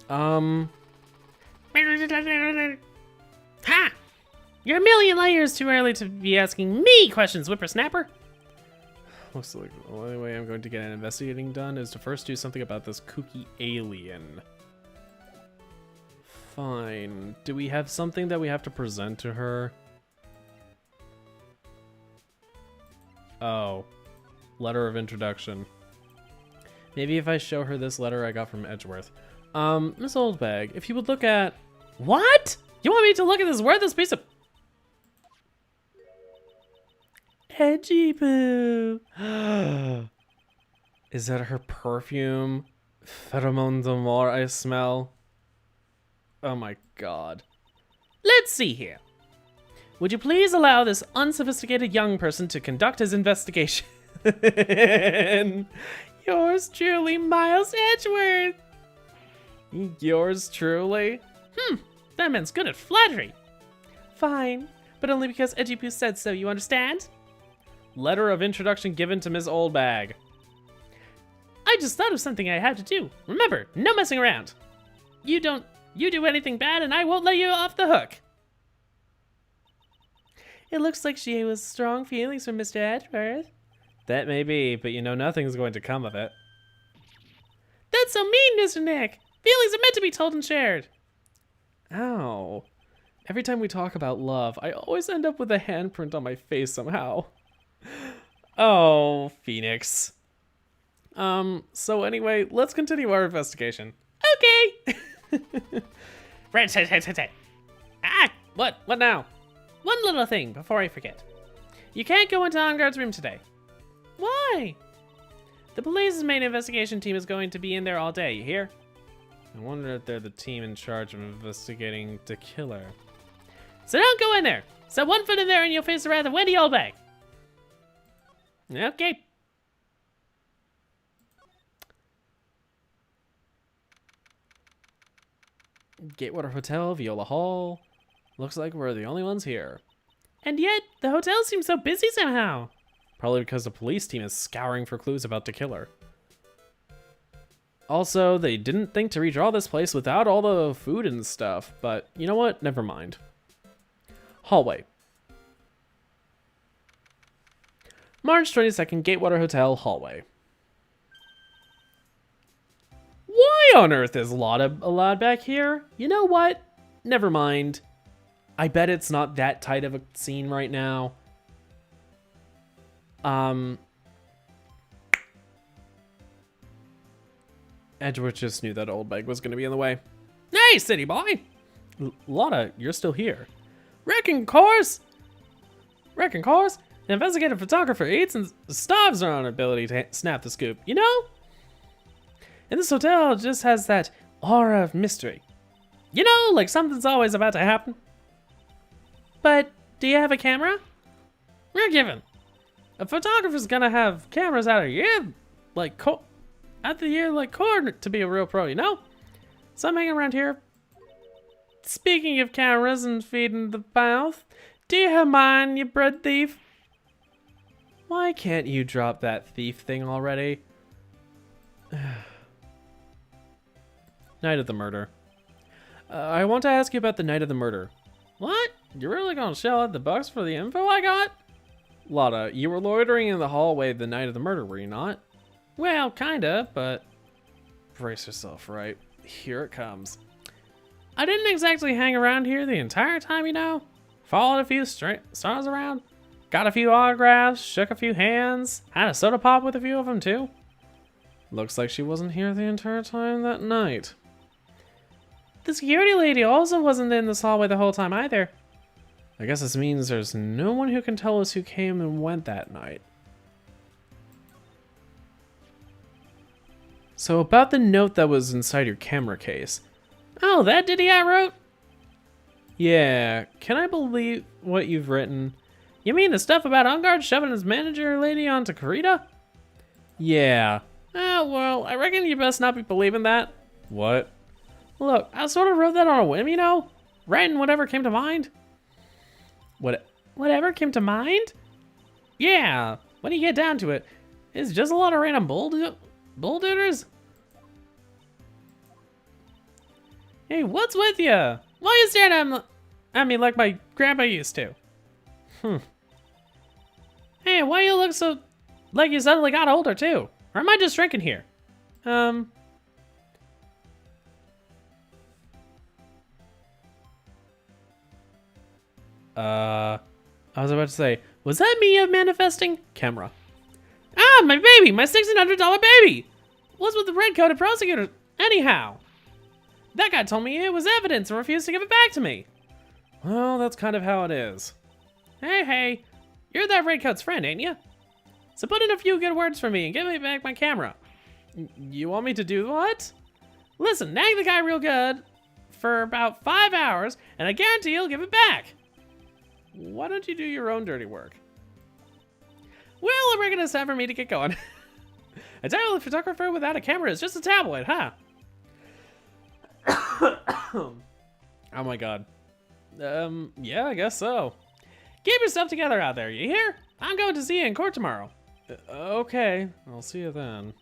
Ha! You're a million layers too early to be asking me questions, whippersnapper. Looks like the only way I'm going to get an investigating done is to first do something about this kooky alien. Fine. Do we have something that we have to present to her? Oh. Letter of introduction. Maybe if I show her this letter I got from Edgeworth. Miss Oldbag, if you would look at... What? You want me to look at this worthless piece of... Edgy poo. Is that her perfume? Pheromone d'amour I smell. Oh my god. Let's see here. Would you please allow this unsophisticated young person to conduct his investigation? Yours truly, Miles Edgeworth. Yours truly? That man's good at flattery. Fine, but only because Edgy Poo said so, you understand? Letter of introduction given to Ms. Oldbag. I just thought of something I had to do. Remember, no messing around. You do anything bad and I won't let you off the hook. It looks like she has strong feelings for Mr. Edgeworth. That may be, but you know nothing's going to come of it. That's so mean, Mr. Nick. Feelings are meant to be told and shared. Ow. Every time we talk about love, I always end up with a handprint on my face somehow. Oh, Phoenix. So anyway, let's continue our investigation. Okay. Right. Ah, what now? One little thing before I forget. You can't go into On Guard's room today. Why? The police's main investigation team is going to be in there all day, you hear? I wonder if they're the team in charge of investigating the killer. So don't go in there. Set one foot in there and you'll face the wrath of Wendy Oldbag. Okay. Gatewater Hotel, Viola Hall. Looks like we're the only ones here. And yet, the hotel seems so busy somehow. Probably because the police team is scouring for clues about the killer. Also, they didn't think to redraw this place without all the food and stuff, but you know what? Never mind. Hallway. March 22nd, Gatewater Hotel, hallway. Why on earth is Lotta allowed back here? You know what? Never mind. I bet it's not that tight of a scene right now. Edgeworth just knew that Oldbag was going to be in the way. Hey, city boy! Lotta, you're still here. Wrecking course! The investigative photographer eats and starves her own ability to snap the scoop, you know? And this hotel just has that aura of mystery. You know, like something's always about to happen. But, do you have a camera? We're given. A photographer's gonna have cameras out of year, like core to be a real pro, you know? So I'm hanging around here. Speaking of cameras and feeding the mouth, do you have mine, you bread thief? Why can't you drop that thief thing already? Night of the murder. I want to ask you about the night of the murder. What? You're really gonna shell out the bucks for the info I got? Lotta, you were loitering in the hallway the night of the murder, were you not? Well, kinda, but... Brace yourself, right? Here it comes. I didn't exactly hang around here the entire time, you know? Followed a few stars around, got a few autographs, shook a few hands, had a soda pop with a few of them too. Looks like she wasn't here the entire time that night. The security lady also wasn't in this hallway the whole time either. I guess this means there's no one who can tell us who came and went that night. So about the note that was inside your camera case. Oh, that ditty I wrote? Yeah, can I believe what you've written? You mean the stuff about Ungard shoving his manager lady onto Karita? Yeah. Oh, well, I reckon you best not be believing that. What? Look, I sort of wrote that on a whim, you know? Writing whatever came to mind. Whatever came to mind? Yeah, when you get down to it, it's just a lot of random bulldooders. Hey, what's with ya? Why are you staring at me like my grandpa used to? Hey, why you look so like you suddenly got older too? Or am I just drinking here? I was about to say, Was that me manifesting? Camera. Ah, my baby! My $1,600 baby! What's with the red-coated prosecutor? Anyhow, that guy told me it was evidence and refused to give it back to me. Well, that's kind of how it is. Hey, you're that redcoat's friend, ain't you? So put in a few good words for me and give me back my camera. You want me to do what? Listen, nag the guy real good for about 5 hours, and I guarantee he'll give it back. Why don't you do your own dirty work? Well, I reckon it's time for me to get going. A tablet photographer without a camera is just a tablet, huh? Oh my god. Yeah, I guess so. Keep your stuff together out there, you hear? I'm going to see you in court tomorrow. Okay, I'll see you then.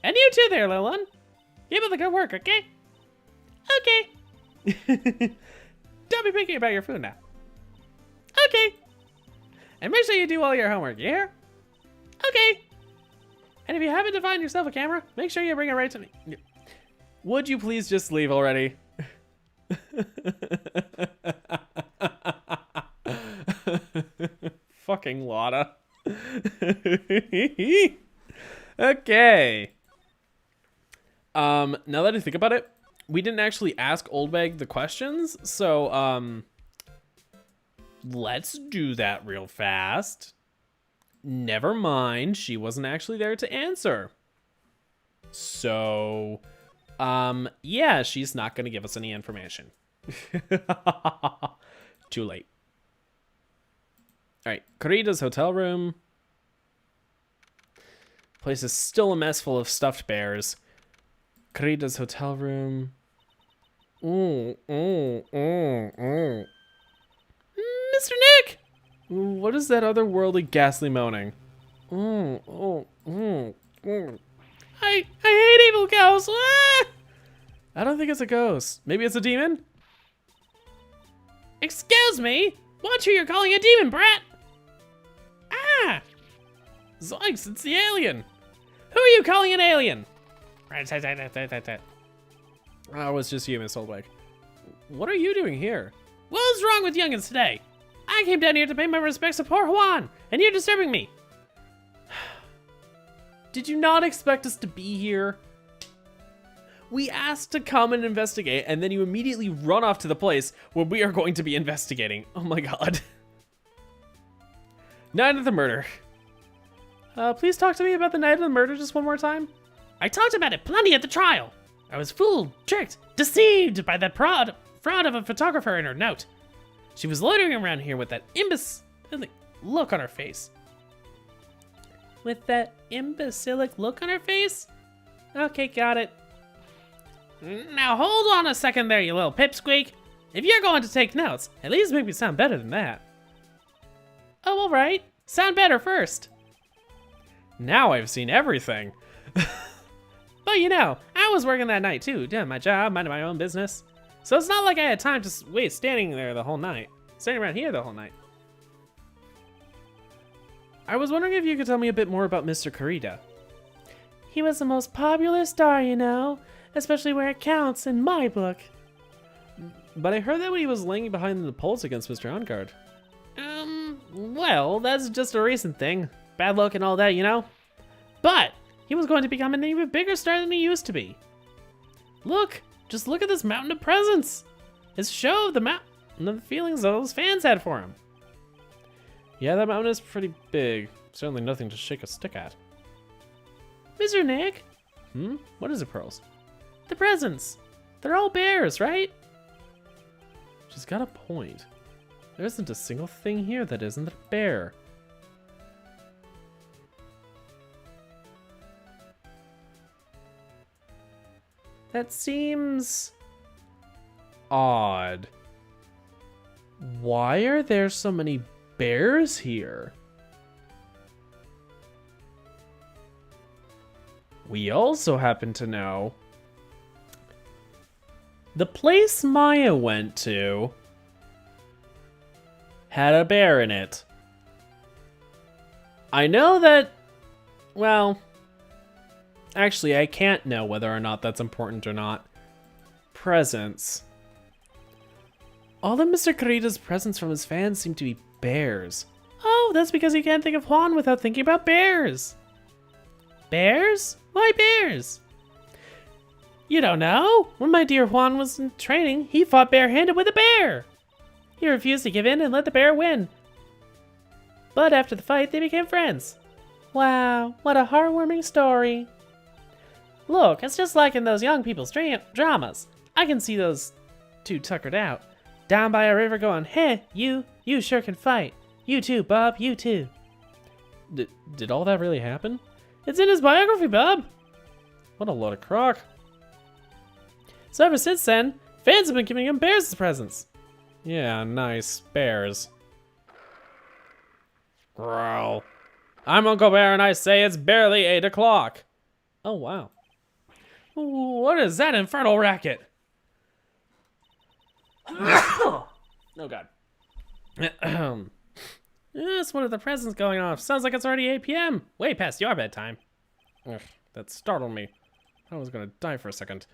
And you too there, little one. Keep up the good work, okay? Okay. Don't be picky about your food now. Okay. And make sure you do all your homework, you hear? Okay. And if you happen to find yourself a camera, make sure you bring it right to me. Would you please just leave already? Fucking Lotta. Okay. Now that I think about it, we didn't actually ask Oldbag the questions, so let's do that real fast. Never mind, she wasn't actually there to answer. So, yeah, she's not gonna give us any information. Too late. All right, Corrida's hotel room. Place is still a mess full of stuffed bears. Corrida's hotel room. Mr. Nick! What is that otherworldly ghastly moaning? I hate evil ghosts! Ah! I don't think it's a ghost. Maybe it's a demon? Excuse me? Watch who you're calling a demon, brat! Ah! Zoinks, it's the alien! Who are you calling an alien? Oh, it's just you, Miss Oldbag. What are you doing here? What's wrong with youngins today? I came down here to pay my respects to poor Juan, and you're disturbing me. Did you not expect us to be here? We asked to come and investigate, and then you immediately run off to the place where we are going to be investigating. Oh my god. Night of the murder. Please talk to me about the night of the murder just one more time. I talked about it plenty at the trial. I was fooled, tricked, deceived by that fraud of a photographer in her note. She was loitering around here with that imbecilic look on her face. With that imbecilic look on her face? Okay, got it. Now hold on a second there, you little pipsqueak. If you're going to take notes, at least make me sound better than that. Oh, alright. Sound better first. Now I've seen everything. But you know, I was working that night too, doing my job, minding my own business. So it's not like I had time to wait standing there the whole night. Standing around here the whole night. I was wondering if you could tell me a bit more about Mr. Corrida. He was the most popular star, you know, especially where it counts in my book. But I heard that when he was laying behind the polls against Mr. Ongard. Well, that's just a recent thing. Bad luck and all that, you know? But he was going to become an even bigger star than he used to be. Look, just look at this mountain of presents. His show of the mountain and the feelings those fans had for him. Yeah, that mountain is pretty big. Certainly nothing to shake a stick at. Mr. Nick? What is it, Pearls? The presents. They're all bears, right? She's got a point. There isn't a single thing here that isn't a bear. That seems odd. Why are there so many bears here? We also happen to know the place Maya went to had a bear in it. I know that, well, actually I can't know whether or not that's important or not. Presents. All of Mr. Corrida's presents from his fans seem to be bears. Oh, Oh, that's because you can't think of Juan without thinking about bears. Bears? Why bears? You don't know? When my dear Juan was in training, he fought barehanded with a bear. He refused to give in and let the bear win. But after the fight, they became friends. Wow, what a heartwarming story. Look, it's just like in those young people's dramas. I can see those two tuckered out, down by a river going, hey, you sure can fight. You too, Bob, you too. Did all that really happen? It's in his biography, Bob. What a load of crock. So ever since then, fans have been giving him bears as presents. Yeah, nice. Bears. Growl. I'm Uncle Bear and I say it's barely 8 o'clock. Oh, wow. What is that infernal racket? Oh, God. It's one of the presents going off. Sounds like it's already 8 p.m. Way past your bedtime. Ugh, that startled me. I was gonna die for a second.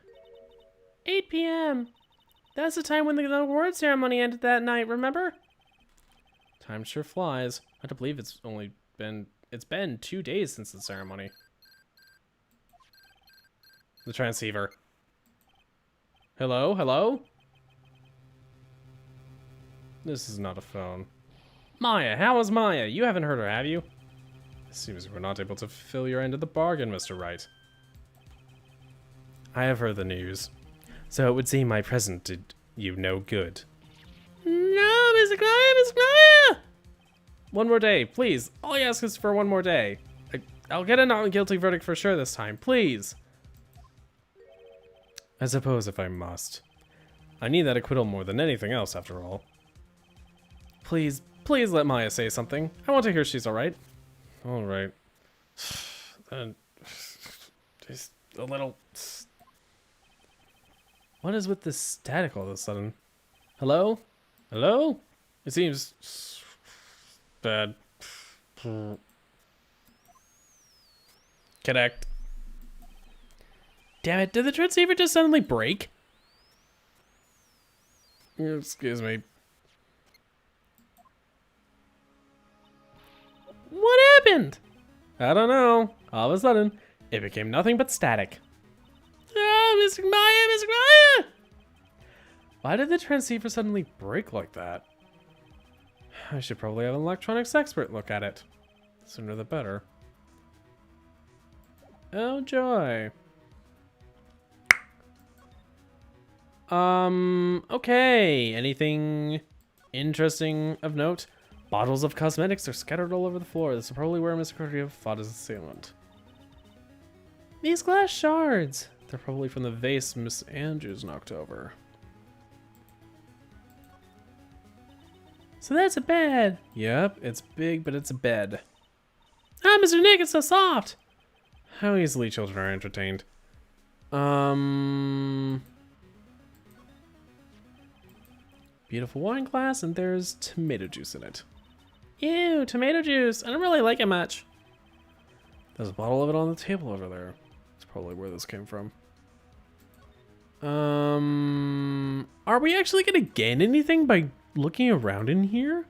8 p.m. That's the time when the award ceremony ended that night, remember? Time sure flies. I don't believe it's been 2 days since the ceremony. The transceiver. Hello? Hello? This is not a phone. Maya, how is Maya? You haven't heard her, have you? It seems we're not able to fulfill your end of the bargain, Mr. Wright. I have heard the news. So it would seem my present did you no good. No, Mr. Maya, Mr. Maya! One more day, please. All I ask is for one more day. I'll get a not-guilty verdict for sure this time, please. I suppose if I must. I need that acquittal more than anything else, after all. Please let Maya say something. I want to hear she's alright. Alright. Just a little... What is with this static all of a sudden? Hello? Hello? It seems... bad. Connect. Damn it, did the transceiver just suddenly break? Excuse me. What happened? I don't know. All of a sudden, it became nothing but static. Oh, Mr. Maya, Mr. Maya! Why did the transceiver suddenly break like that? I should probably have an electronics expert look at it. Sooner the better. Oh, joy. Okay. Anything interesting of note? Bottles of cosmetics are scattered all over the floor. This is probably where Mr. Cordia fought his assailant. These glass shards. They're probably from the vase Miss Andrews knocked over. So that's a bed. Yep, it's big, but it's a bed. Ah, Mr. Nick, it's so soft. How easily children are entertained. Beautiful wine glass, and there's tomato juice in it. Ew, tomato juice. I don't really like it much. There's a bottle of it on the table over there. That's probably where this came from. Are we actually gonna gain anything by looking around in here?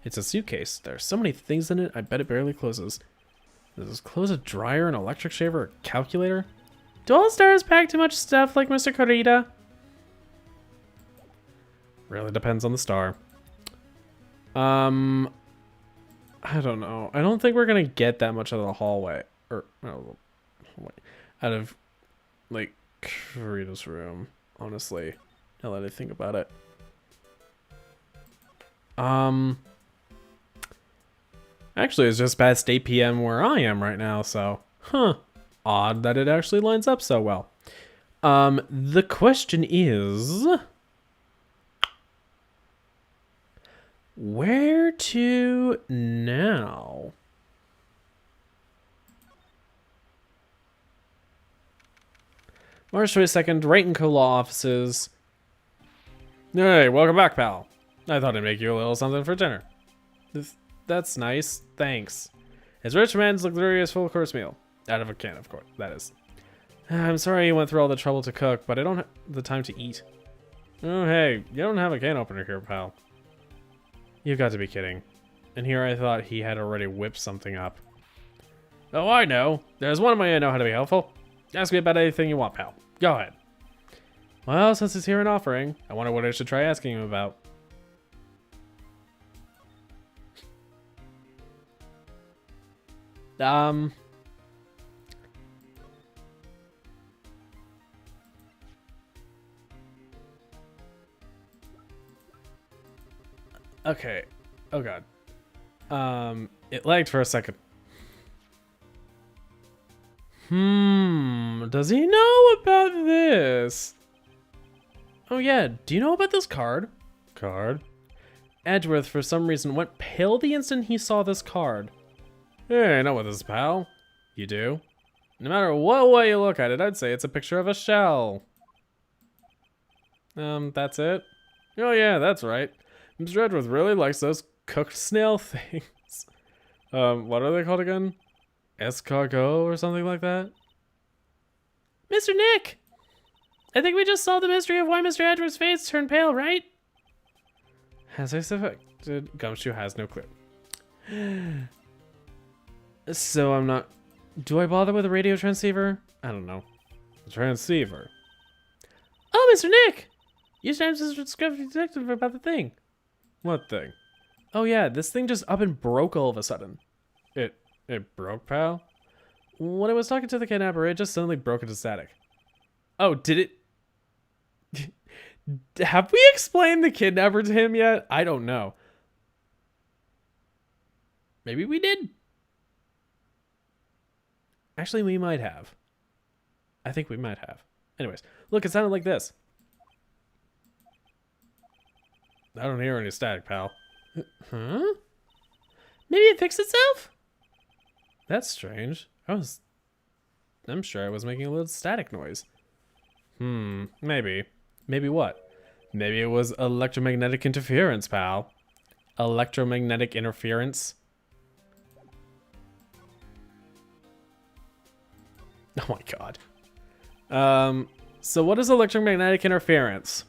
It's a suitcase. There's so many things in it, I bet it barely closes. Does this close a dryer, an electric shaver, a calculator? Do all stars pack too much stuff like Mr. Corita? Really depends on the star. I don't know. I don't think we're gonna get that much out of the hallway. Or, no, out of, like, Corita's room, honestly. Now that I think about it. Actually, it's just past 8 p.m. where I am right now, so, odd that it actually lines up so well. The question is, where to now? March 22nd, Wright & Co. Law Offices. Hey, welcome back, pal. I thought I'd make you a little something for dinner. That's nice, thanks. It's Rich Man's luxurious full course meal. Out of a can, of course, that is. I'm sorry you went through all the trouble to cook, but I don't have the time to eat. Oh, hey, you don't have a can opener here, pal. You've got to be kidding. And here I thought he had already whipped something up. Oh, I know. There's one way I know how to be helpful. Ask me about anything you want, pal. Go ahead. Well, since he's here and offering, I wonder what I should try asking him about. Okay. Oh god. It lagged for a second. Does he know about this? Oh yeah, do you know about this card? Card? Edgeworth, for some reason, went pale the instant he saw this card. Hey, I know what this is, pal. You do? No matter what way you look at it, I'd say it's a picture of a shell. That's it? Oh yeah, that's right. Mr. Edgeworth really likes those cooked snail things. What are they called again? Escargot or something like that? Mr. Nick! I think we just solved the mystery of why Mr. Edgeworth's face turned pale, right? As I suspected, Gumshoe has no clue. So I'm not... Do I bother with a radio transceiver? I don't know. A transceiver? Oh, Mr. Nick! You should ask this detective about the thing. What thing? Oh yeah, this thing just up and broke all of a sudden. It broke, pal? When I was talking to the kidnapper, it just suddenly broke into static. Oh, did it... Have we explained the kidnapper to him yet? I don't know. Maybe we did. Actually, we might have. I think we might have. Anyways, look, it sounded like this. I don't hear any static, pal. Huh? Maybe it fixed itself? That's strange. I'm sure I was making a little static noise. Maybe. Maybe what? Maybe it was electromagnetic interference, pal. Electromagnetic interference? Oh my god. So what is electromagnetic interference?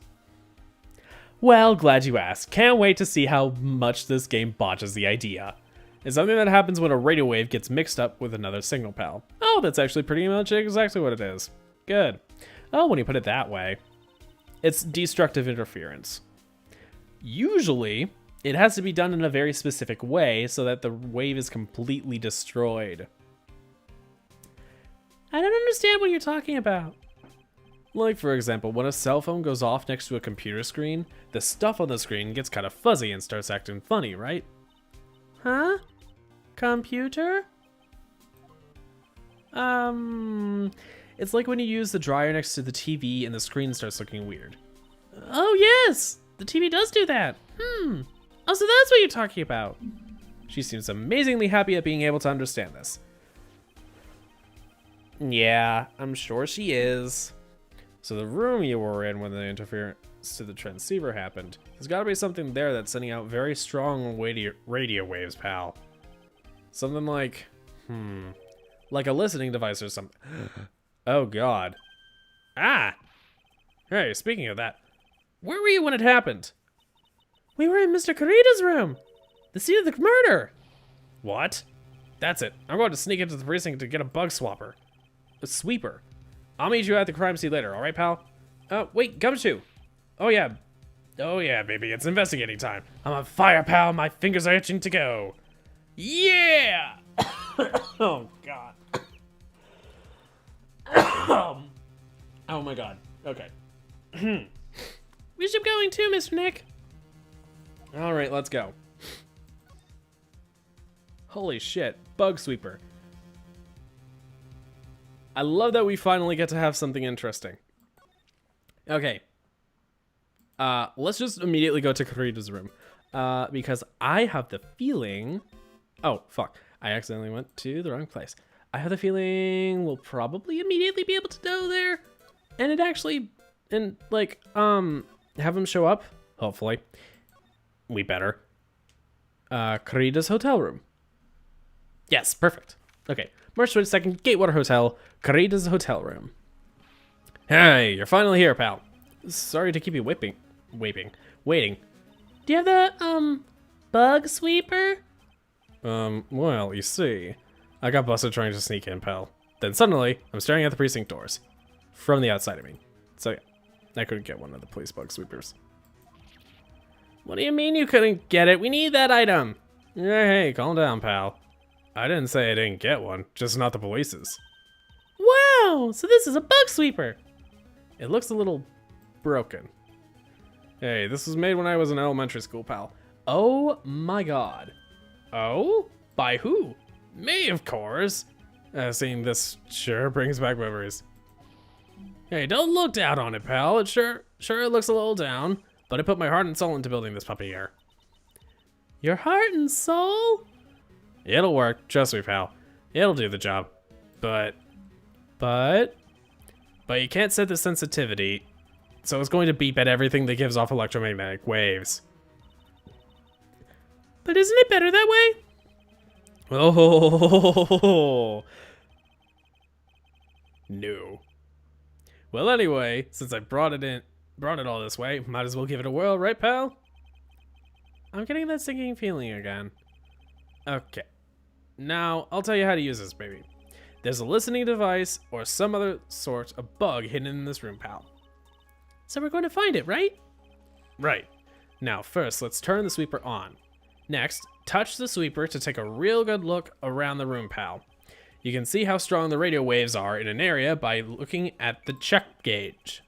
Well, glad you asked. Can't wait to see how much this game botches the idea. It's something that happens when a radio wave gets mixed up with another signal, pal. Oh, that's actually pretty much exactly what it is. Good. Oh, when you put it that way. It's destructive interference. Usually, it has to be done in a very specific way so that the wave is completely destroyed. I don't understand what you're talking about. Like, for example, when a cell phone goes off next to a computer screen, the stuff on the screen gets kind of fuzzy and starts acting funny, right? Huh? Computer? It's like when you use the dryer next to the TV and the screen starts looking weird. Oh yes! The TV does do that! Oh, so that's what you're talking about. She seems amazingly happy at being able to understand this. Yeah, I'm sure she is. So the room you were in when the interference to the transceiver happened, there's gotta be something there that's sending out very strong radio waves, pal. Something like, like a listening device or something. Oh god. Ah! Hey, speaking of that, where were you when it happened? We were in Mr. Carita's room! The scene of the murder! What? That's it. I'm going to sneak into the precinct to get a bug swapper. A sweeper. I'll meet you at the crime scene later, alright, pal? Wait, Gumshoe! Oh yeah, baby, it's investigating time. I'm on fire, pal. My fingers are itching to go. Yeah! Oh, God. Oh, my God. Okay. We should be going too, Mr. Nick. All right, let's go. Holy shit. Bug sweeper. I love that we finally get to have something interesting. Okay. Let's just immediately go to Karita's room. Because I have the feeling... Oh, fuck. I accidentally went to the wrong place. I have the feeling we'll probably immediately be able to go there. And it actually... And, like, have him show up. Hopefully. We better. Karita's hotel room. Yes, perfect. Okay. March 22nd, Gatewater Hotel, Karita's hotel room. Hey, you're finally here, pal. Sorry to keep you waiting. Do you have the, bug sweeper? Well, you see, I got busted trying to sneak in, pal. Then suddenly, I'm staring at the precinct doors. From the outside, I mean. So yeah, I couldn't get one of the police bug sweepers. What do you mean you couldn't get it? We need that item! Hey, calm down, pal. I didn't say I didn't get one, just not the police's. Wow, so this is a bug sweeper! It looks a little broken. Hey, this was made when I was in elementary school, pal. Oh my god. Oh? By who? Me, of course. Seeing this sure brings back memories. Hey, don't look down on it, pal. It sure it looks a little down, but I put my heart and soul into building this puppy here. Your heart and soul? It'll work, trust me, pal. It'll do the job. But you can't set the sensitivity, so it's going to beep at everything that gives off electromagnetic waves. But isn't it better that way? Oh, no. Well, anyway, since I brought it all this way, might as well give it a whirl, right, pal? I'm getting that sinking feeling again. Okay. Now, I'll tell you how to use this baby. There's a listening device or some other sort of bug hidden in this room, pal. So we're going to find it, right? Right. Now, first, let's turn the sweeper on. Next, touch the sweeper to take a real good look around the room, pal. You can see how strong the radio waves are in an area by looking at the check gauge.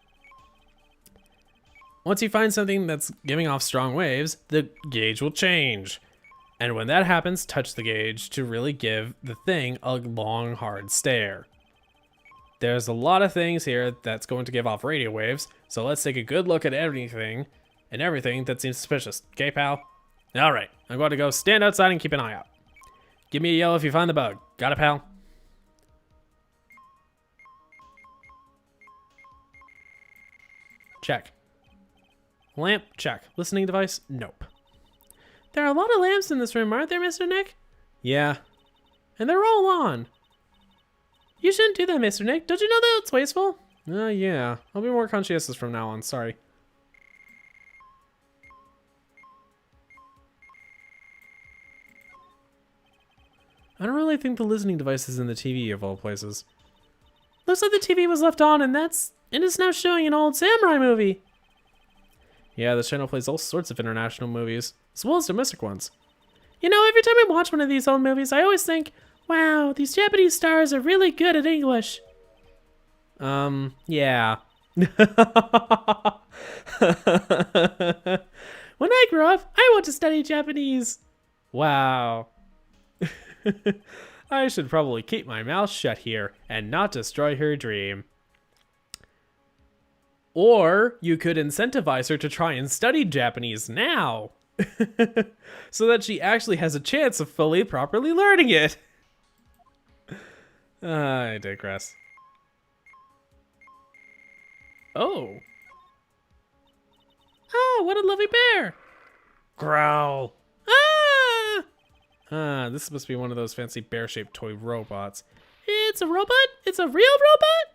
Once you find something that's giving off strong waves, the gauge will change. And when that happens, touch the gauge to really give the thing a long, hard stare. There's a lot of things here that's going to give off radio waves, so let's take a good look at everything that seems suspicious. Okay, pal? Alright, I'm going to go stand outside and keep an eye out. Give me a yell if you find the bug. Got it, pal? Check. Lamp, check. Listening device, nope. There are a lot of lamps in this room, aren't there, Mr. Nick? Yeah. And they're all on. You shouldn't do that, Mr. Nick. Don't you know that it's wasteful? Yeah. I'll be more conscientious from now on, sorry. I don't really think the listening device is in the TV of all places. Looks like the TV was left on and it's now showing an old samurai movie. Yeah, the channel plays all sorts of international movies, as well as domestic ones. You know, every time I watch one of these old movies, I always think, wow, these Japanese stars are really good at English. Yeah. When I grow up, I want to study Japanese. Wow. I should probably keep my mouth shut here and not destroy her dream. Or you could incentivize her to try and study Japanese now. So that she actually has a chance of properly learning it. I digress. Oh. Ah, what a lovely bear. Growl. This must be one of those fancy bear-shaped toy robots. It's a robot? It's a real robot?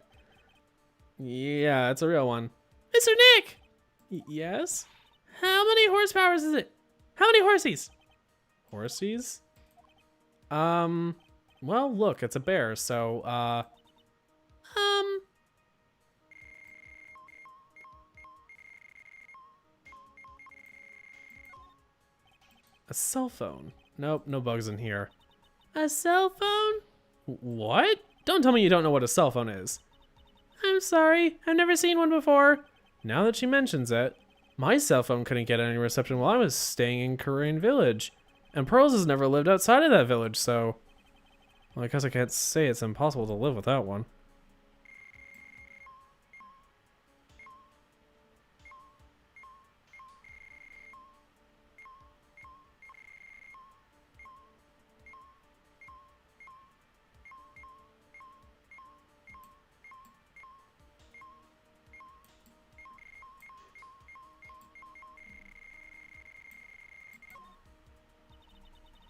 Yeah, it's a real one. Mr. Nick! Yes? How many horsepower is it? How many horsies? Horsies? Well, look, it's a bear, so, a cell phone. Nope, no bugs in here. A cell phone? What? Don't tell me you don't know what a cell phone is. I'm sorry, I've never seen one before. Now that she mentions it, my cell phone couldn't get any reception while I was staying in Korean Village. And Pearls has never lived outside of that village, so... Well, I guess I can't say it's impossible to live without one.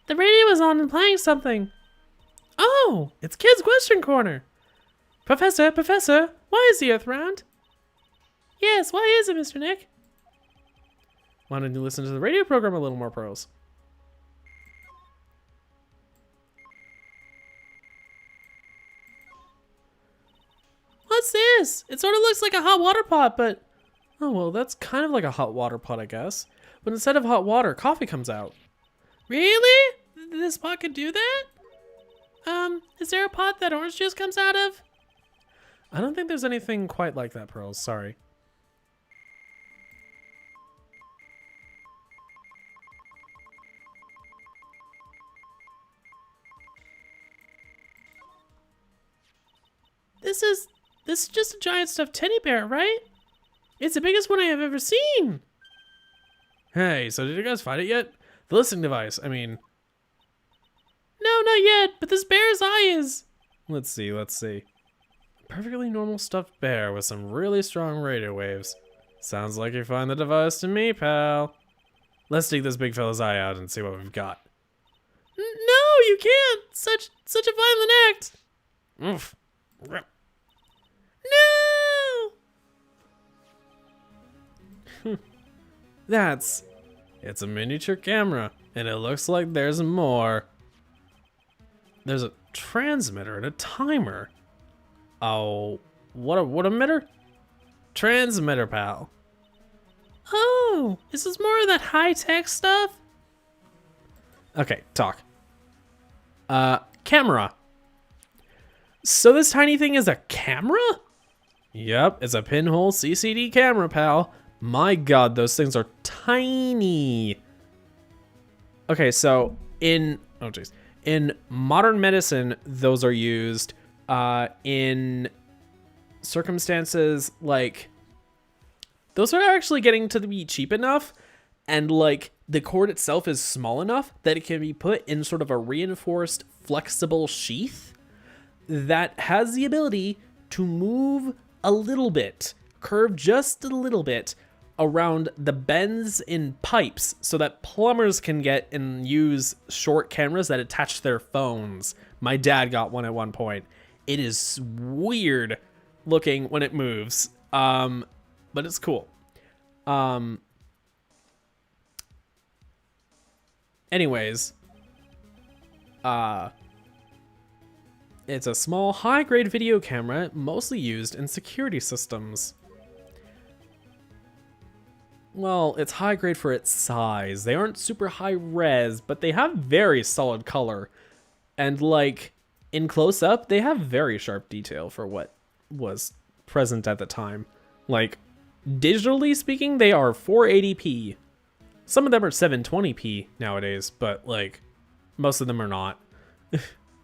The radio is on and playing something. Oh, it's Kids Question Corner. Professor, why is the Earth round? Yes, why is it, Mr. Nick? Why don't you listen to the radio program a little more, Pearls? What's this? It sort of looks like a hot water pot, but... Oh, well, that's kind of like a hot water pot, I guess. But instead of hot water, coffee comes out. Really? This pot can do that? Is there a pot that orange juice comes out of? I don't think there's anything quite like that, Pearls. Sorry. This is just a giant stuffed teddy bear, right? It's the biggest one I have ever seen. Hey, so did you guys find it yet? The listening device, I mean... No, not yet, but this bear's eye is... Let's see. Perfectly normal stuffed bear with some really strong radio waves. Sounds like you find the device to me, pal. Let's take this big fella's eye out and see what we've got. No, you can't! Such a violent act! Oof. No! It's a miniature camera, and it looks like there's more. There's a transmitter and a timer. Oh, what emitter? Transmitter, pal. Oh, is this more of that high-tech stuff? Okay, talk. Camera. So this tiny thing is a camera? Yep, it's a pinhole CCD camera, pal. My god, those things are tiny. Okay, so in modern medicine, those are used in circumstances like those are actually getting to be cheap enough, and like the cord itself is small enough that it can be put in sort of a reinforced flexible sheath that has the ability to move a little bit, curve just a little bit around the bends in pipes so that plumbers can get and use short cameras that attach to their phones. My dad got one at one point. It is weird looking when it moves, but it's cool. Anyways, it's a small, high-grade video camera mostly used in security systems. Well, it's high grade for its size. They aren't super high res, but they have very solid color. And like, in close up, they have very sharp detail for what was present at the time. Like, digitally speaking, they are 480p. Some of them are 720p nowadays, but like, most of them are not.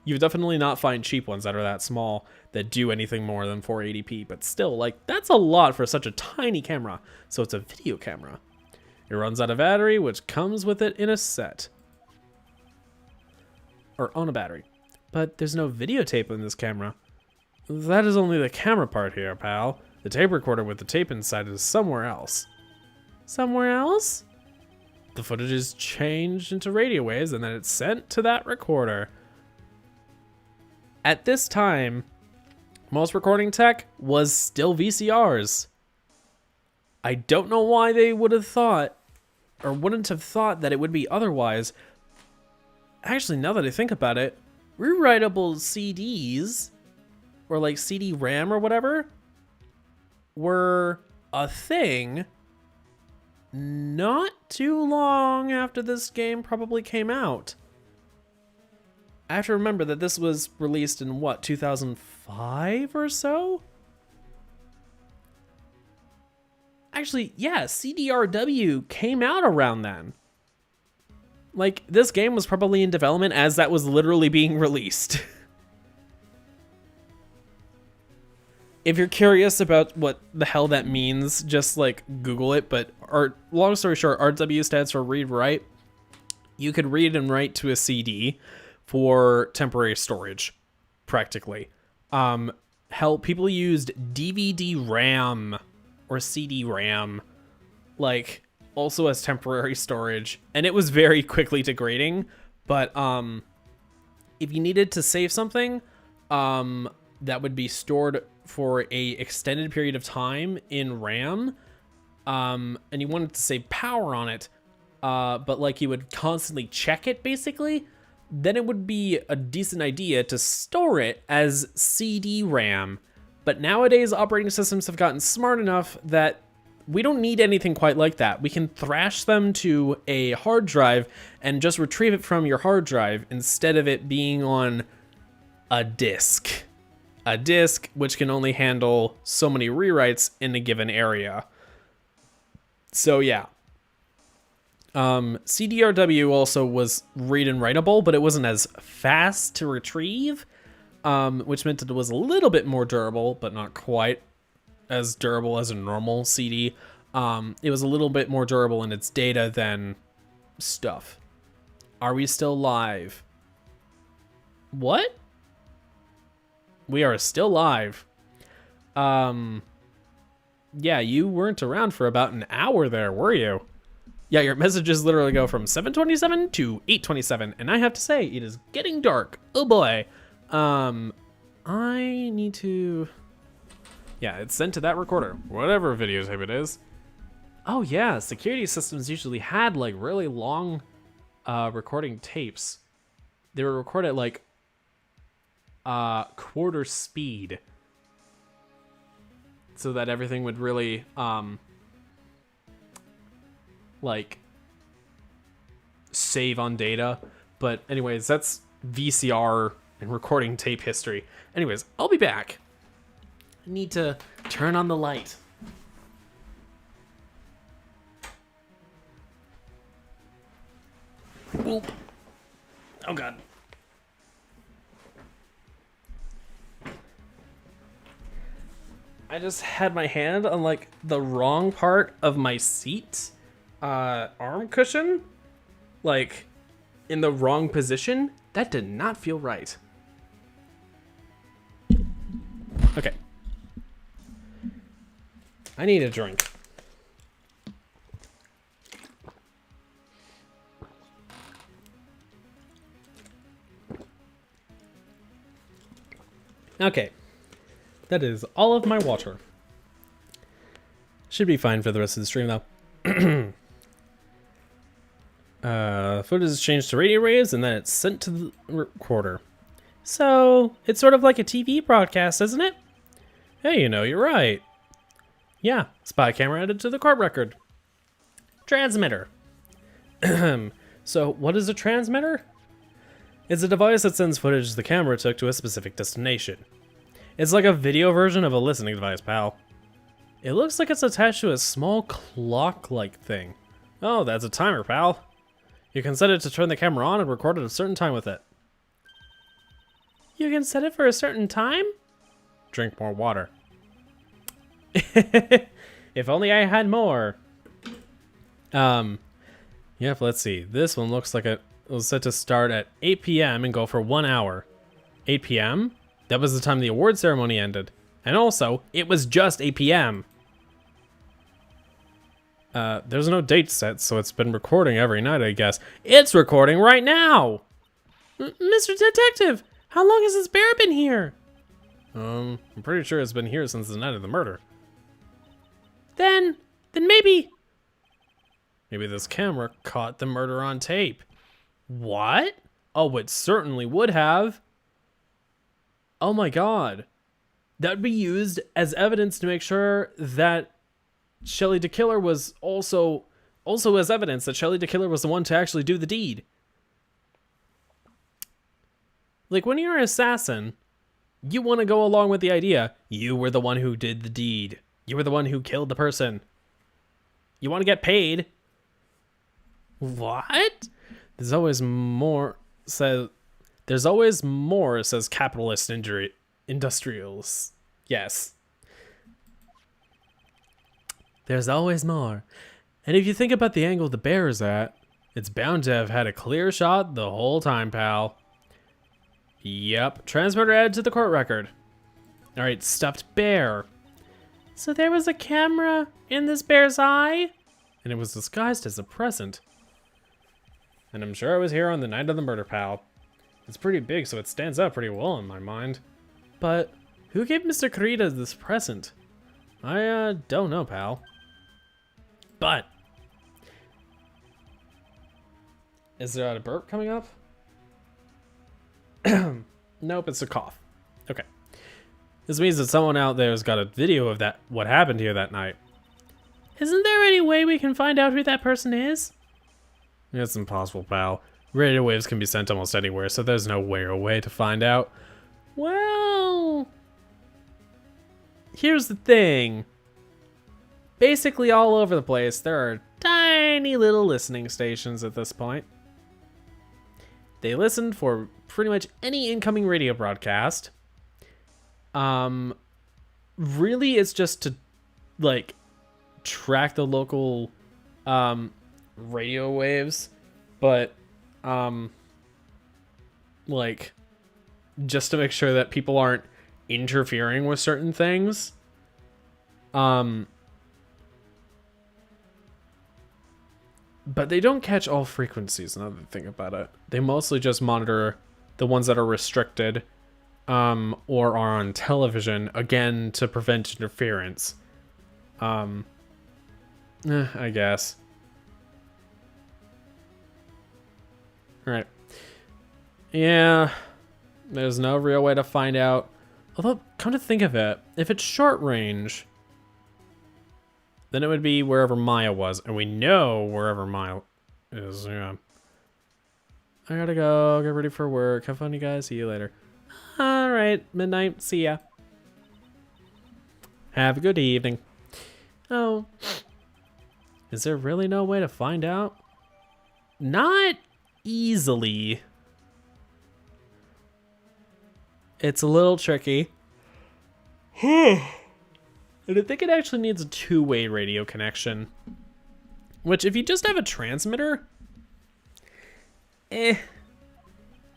You definitely not find cheap ones that are that small that do anything more than 480p, but still, like, that's a lot for such a tiny camera. So it's a video camera. It runs out of battery, which comes with it in a set. Or on a battery. But there's no videotape in this camera. That is only the camera part here, pal. The tape recorder with the tape inside is somewhere else. Somewhere else? The footage is changed into radio waves and then it's sent to that recorder. At this time, most recording tech was still VCRs. I don't know why they would have thought, or wouldn't have thought that it would be otherwise. Actually, now that I think about it, rewritable CDs, or like CD-RAM or whatever, were a thing not too long after this game probably came out. I have to remember that this was released in, what, 2005 or so? Actually, yeah, CDRW came out around then. Like, this game was probably in development as that was literally being released. If you're curious about what the hell that means, just, like, Google it. But long story short, RW stands for read write. You could read and write to a CD for temporary storage, practically. Hell, people used DVD RAM or CD RAM, like, also as temporary storage, and it was very quickly degrading. But if you needed to save something that would be stored for a extended period of time in RAM, and you wanted to save power on it, but like you would constantly check it basically, then it would be a decent idea to store it as CD RAM. But nowadays, operating systems have gotten smart enough that we don't need anything quite like that. We can thrash them to a hard drive and just retrieve it from your hard drive instead of it being on a disk. A disk which can only handle so many rewrites in a given area. So yeah. CDRW also was read and writable, but it wasn't as fast to retrieve, which meant that it was a little bit more durable, but not quite as durable as a normal CD. It was a little bit more durable in its data than stuff. Are we still live? What? We are still live. Yeah, you weren't around for about an hour there, were you? Yeah, your messages literally go from 7:27 to 8:27, and I have to say, it is getting dark. Oh boy. I need to... Yeah, it's sent to that recorder, whatever videotape it is. Oh yeah, security systems usually had like really long recording tapes. They were recorded at like quarter speed, so that everything would really like save on data. But anyways, that's VCR and recording tape history. Anyways, I'll be back. I need to turn on the light. Oop. Oh god. I just had my hand on like the wrong part of my seat arm cushion, like in the wrong position. That did not feel right. Okay. I need a drink. Okay. That is all of my water. Should be fine for the rest of the stream, though. Footage is changed to radio waves, and then it's sent to the recorder. So, it's sort of like a TV broadcast, isn't it? Hey, you know, you're right. Yeah, spy camera added to the court record. Transmitter. So, what is a transmitter? It's a device that sends footage the camera took to a specific destination. It's like a video version of a listening device, pal. It looks like it's attached to a small clock-like thing. Oh, that's a timer, pal. You can set it to turn the camera on and record at a certain time with it. You can set it for a certain time? Drink more water. If only I had more. Yep, let's see. This one looks like it was set to start at 8 p.m. and go for 1 hour. 8 p.m.? That was the time the award ceremony ended. And also, it was just 8 p.m. There's no date set, so it's been recording every night, I guess. It's recording right now! Mr. Detective, how long has this bear been here? I'm pretty sure it's been here since the night of the murder. Then maybe this camera caught the murder on tape. What? Oh, it certainly would have. Oh my god. That would be used as evidence to make sure that Shelley DeKiller was also as evidence that Shelley DeKiller was the one to actually do the deed. Like, when you're an assassin, you want to go along with the idea you were the one who did the deed. You were the one who killed the person. You want to get paid. What? There's always more, says capitalist industrials. Yes. There's always more. And if you think about the angle the bear is at, it's bound to have had a clear shot the whole time, pal. Yep, transmitter added to the court record. Alright, stuffed bear. So there was a camera in this bear's eye? And it was disguised as a present. And I'm sure I was here on the night of the murder, pal. It's pretty big, so it stands out pretty well in my mind. But who gave Mr. Carita this present? I don't know, pal. But is there a burp coming up? Nope, it's a cough. Okay. This means that someone out there's got a video of what happened here that night. Isn't there any way we can find out who that person is? It's impossible, pal. Radio waves can be sent almost anywhere, so there's no way to find out. Well, here's the thing. Basically all over the place, there are tiny little listening stations at this point. They listen for pretty much any incoming radio broadcast. Really it's just to, like, track the local, radio waves, but, like, just to make sure that people aren't interfering with certain things. But they don't catch all frequencies, another thing about it. They mostly just monitor the ones that are restricted, or are on television, again, to prevent interference. I guess. Right. Yeah, there's no real way to find out. Although, come to think of it, if it's short range, then it would be wherever Maya was, and we know wherever Maya is. Yeah. I gotta go, get ready for work. Have fun, you guys. See you later. All right, midnight. See ya. Have a good evening. Oh, is there really no way to find out? Not easily. It's a little tricky. And I think it actually needs a two-way radio connection. Which, if you just have a transmitter,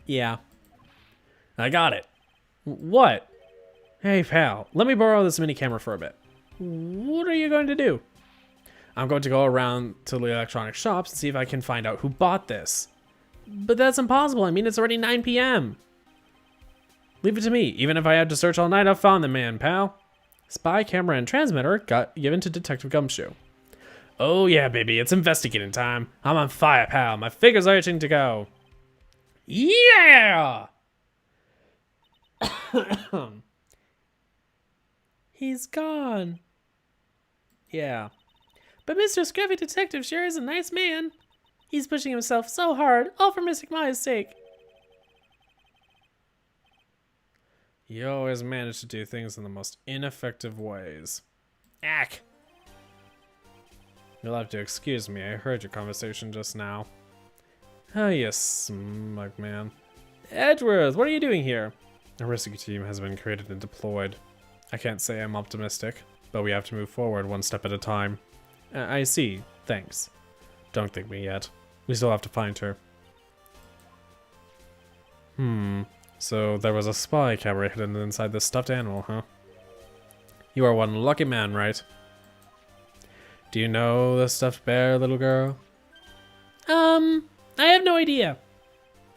yeah. I got it. What? Hey, pal, let me borrow this mini camera for a bit. What are you going to do? I'm going to go around to the electronic shops and see if I can find out who bought this. But that's impossible. I mean, it's already 9 p.m. Leave it to me. Even if I had to search all night, I've found the man, pal. Spy camera and transmitter got given to Detective Gumshoe. Oh yeah, baby, it's investigating time. I'm on fire, pal. My fingers are itching to go. Yeah! He's gone. Yeah. But Mr. Scruffy Detective sure is a nice man. He's pushing himself so hard, all for Mr. Maya's sake. You always manage to do things in the most ineffective ways. Ack! You'll have to excuse me, I heard your conversation just now. Oh, you smug man. Edgeworth, what are you doing here? A rescue team has been created and deployed. I can't say I'm optimistic, but we have to move forward one step at a time. I see, thanks. Don't thank me yet. We still have to find her. So there was a spy camera hidden inside this stuffed animal, huh? You are one lucky man, right? Do you know the stuffed bear, little girl? I have no idea.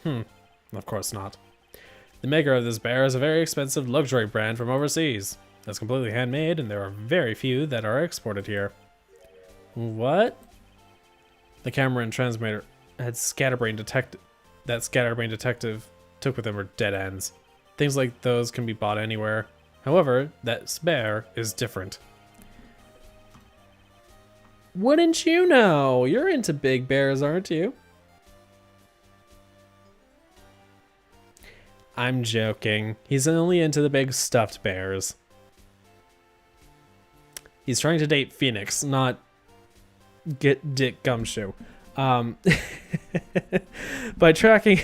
Of course not. The maker of this bear is a very expensive luxury brand from overseas. It's completely handmade, and there are very few that are exported here. What? The camera and transmitter had Scatterbrain detective took with him are dead ends. Things like those can be bought anywhere. However, that bear is different. Wouldn't you know? You're into big bears, aren't you? I'm joking. He's only into the big stuffed bears. He's trying to date Phoenix, not get Dick Gumshoe. By tracking...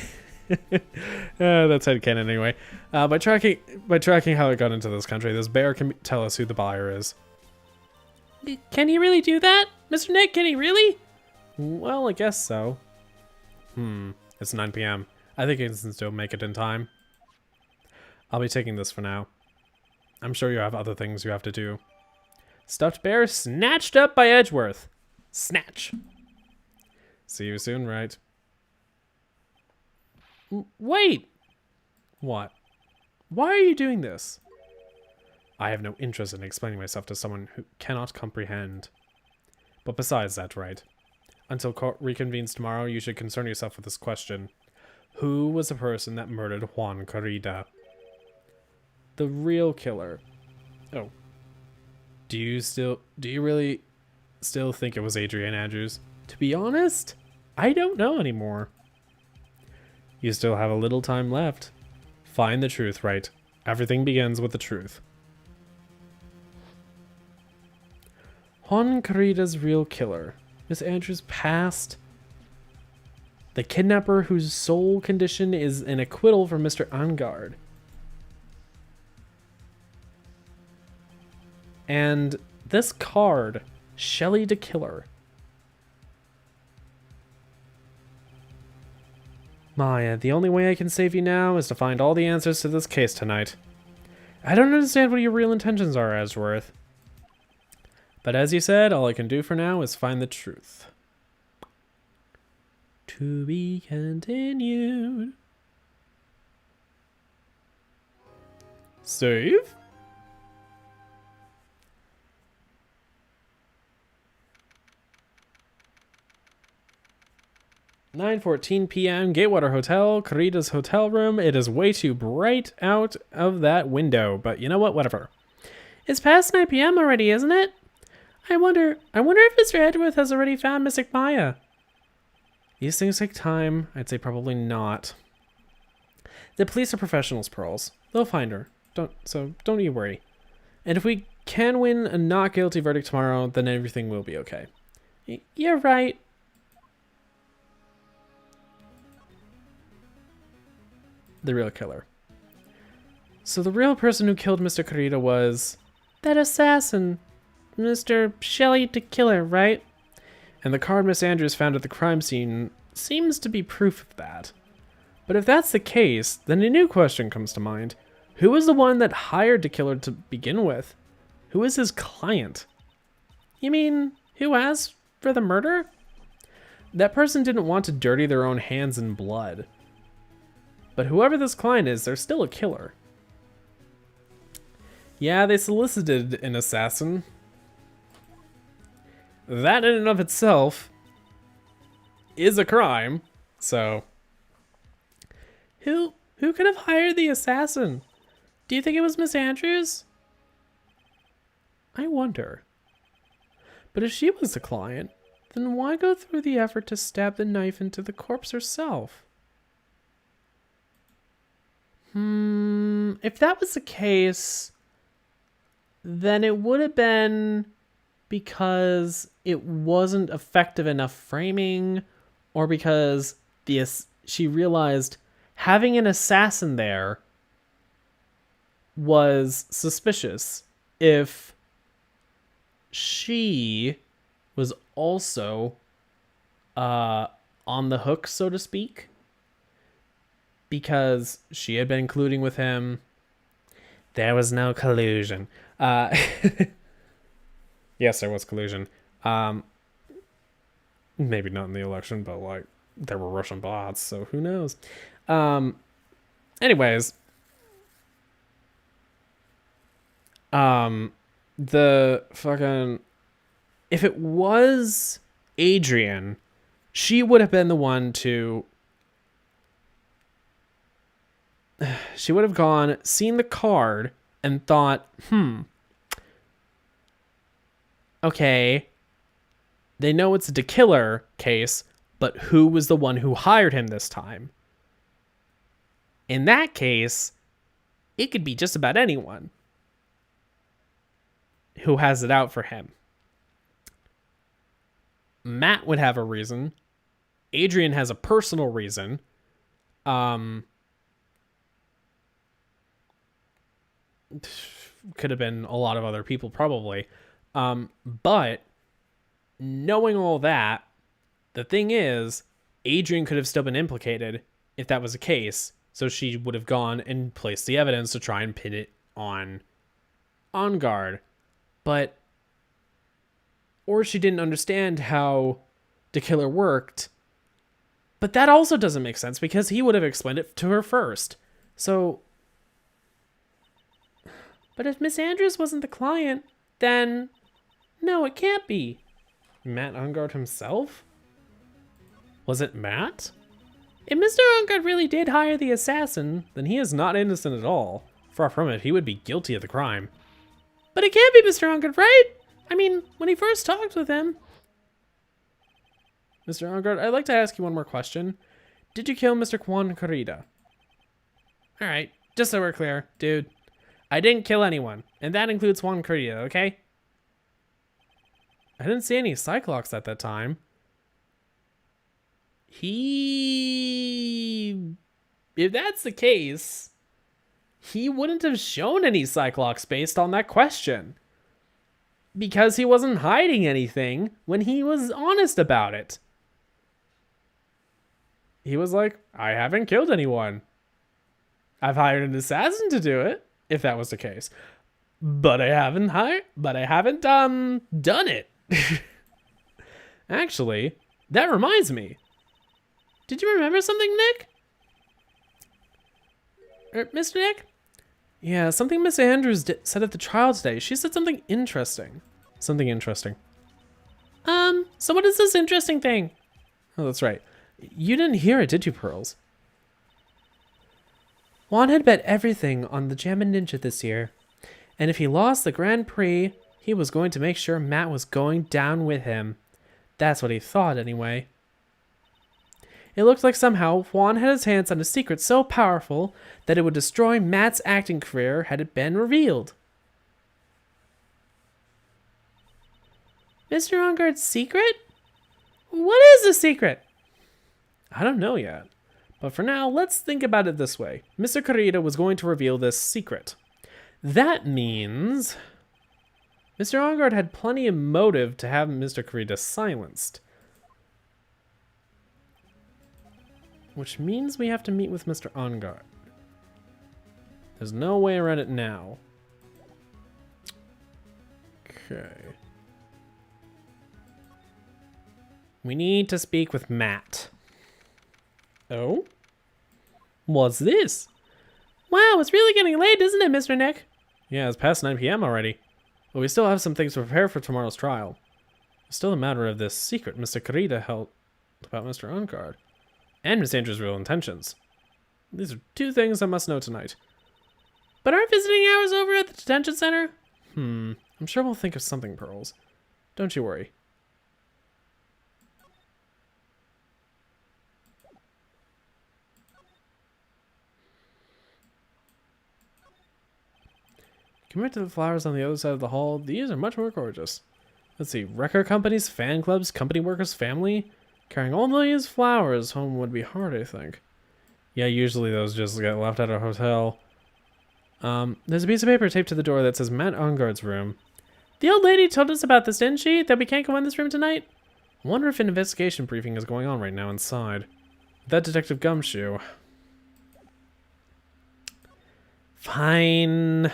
that's headcanon anyway. By tracking how it got into this country, this bear can tell us who the buyer is. Can he really do that? Mr. Nick, can he really? Well, I guess so. It's 9 p.m. I think I can still make it in time. I'll be taking this for now. I'm sure you have other things you have to do. Stuffed bear snatched up by Edgeworth. Snatch. See you soon, right? Wait! What? Why are you doing this? I have no interest in explaining myself to someone who cannot comprehend. But besides that, right? Until court reconvenes tomorrow, you should concern yourself with this question. Who was the person that murdered Juan Corrida? the real killer. Oh. Do you really still think it was Adrian Andrews? To be honest, I don't know anymore. You still have a little time left. Find the truth, right? Everything begins with the truth. Juan Carita's real killer. Miss Andrews passed. The kidnapper whose sole condition is an acquittal for Mr. Angard. And this card, Shelley the Killer. Maya, the only way I can save you now is to find all the answers to this case tonight. I don't understand what your real intentions are, Ashworth. But as you said, all I can do for now is find the truth. To be continued. Save? "9:14 p.m. Gatewater Hotel, Carita's hotel room. It is way too bright out of that window, but you know what? Whatever. It's past 9 p.m. already, isn't it? I wonder if Mr. Edgeworth has already found Mystic Maya. These things take time. I'd say probably not. The police are professionals, Pearls. They'll find her. Don't you worry. And if we can win a not guilty verdict tomorrow, then everything will be okay. You're right. The real killer. So the real person who killed Mr. Carita was that assassin, Mr. Shelley the Killer, right? And the card Miss Andrews found at the crime scene seems to be proof of that. But if that's the case, then a new question comes to mind. Who was the one that hired the killer to begin with? Who is his client? You mean, who asked for the murder? That person didn't want to dirty their own hands in blood. But whoever this client is, they're still a killer. Yeah, they solicited an assassin. That in and of itself is a crime. So, who could have hired the assassin? Do you think it was Miss Andrews? I wonder. But if she was the client, then why go through the effort to stab the knife into the corpse herself? If that was the case, then it would have been because it wasn't effective enough framing, or because she realized having an assassin there was suspicious if she was also on the hook, so to speak. Because she had been colluding with him. There was no collusion. Yes, there was collusion. Maybe not in the election, but like there were Russian bots, so who knows? Anyways, the fucking, if it was Adrian, she would have been the one to. She would have gone, seen the card, and thought, okay, they know it's the killer case, but who was the one who hired him this time? In that case, it could be just about anyone who has it out for him. Matt would have a reason. Adrian has a personal reason. Could have been a lot of other people probably. But knowing all that, the thing is, Adrian could have still been implicated if that was the case. So she would have gone and placed the evidence to try and pin it on guard. But, or she didn't understand how the killer worked. But that also doesn't make sense because he would have explained it to her first. So, but if Miss Andrews wasn't the client, then no, it can't be. Matt Ungard himself? Was it Matt? If Mr. Ungard really did hire the assassin, then he is not innocent at all. Far from it, he would be guilty of the crime. But it can't be Mr. Ongard, right? I mean, when he first talked with him. Mr. Ongard, I'd like to ask you one more question. Did you kill Mr. Juan Corrida? Alright, just so we're clear, dude. I didn't kill anyone, and that includes Juan Corrida, okay? I didn't see any Cyclops at that time. If that's the case, he wouldn't have shown any Cyclops based on that question. Because he wasn't hiding anything when he was honest about it. He was like, I haven't killed anyone. I've hired an assassin to do it, if that was the case. But I haven't done it. Actually, that reminds me. Did you remember something, Nick? Mr. Nick? Yeah, something Miss Andrews said at the trial today. She said something interesting. Something interesting. So what is this interesting thing? Oh, that's right. You didn't hear it, did you, Pearls? Juan had bet everything on the Jammin' Ninja this year. And if he lost the Grand Prix, he was going to make sure Matt was going down with him. That's what he thought, anyway. It looked like somehow Juan had his hands on a secret so powerful that it would destroy Matt's acting career had it been revealed. Mr. Ongard's secret? What is the secret? I don't know yet. But for now, let's think about it this way. Mr. Corrida was going to reveal this secret. That means Mr. Ongard had plenty of motive to have Mr. Corrida silenced. Which means we have to meet with Mr. Ongard. There's no way around it now. Okay. We need to speak with Matt. Oh? What's this? Wow, it's really getting late, isn't it, Mr. Nick? Yeah, it's past 9 p.m. already. But we still have some things to prepare for tomorrow's trial. It's still a matter of this secret Mr. Corrida held about Mr. Ongard. And Miss Andrews' real intentions. These are two things I must know tonight. But aren't visiting hours over at the detention center? I'm sure we'll think of something, Pearls. Don't you worry. Compared to the flowers on the other side of the hall, these are much more gorgeous. Let's see, record companies, fan clubs, company workers, family. Carrying all these flowers home would be hard, I think. Yeah, usually those just get left at a hotel. There's a piece of paper taped to the door that says Matt Ongard's room. The old lady told us about this, didn't she? That we can't go in this room tonight? I wonder if an investigation briefing is going on right now inside. That Detective Gumshoe. Fine.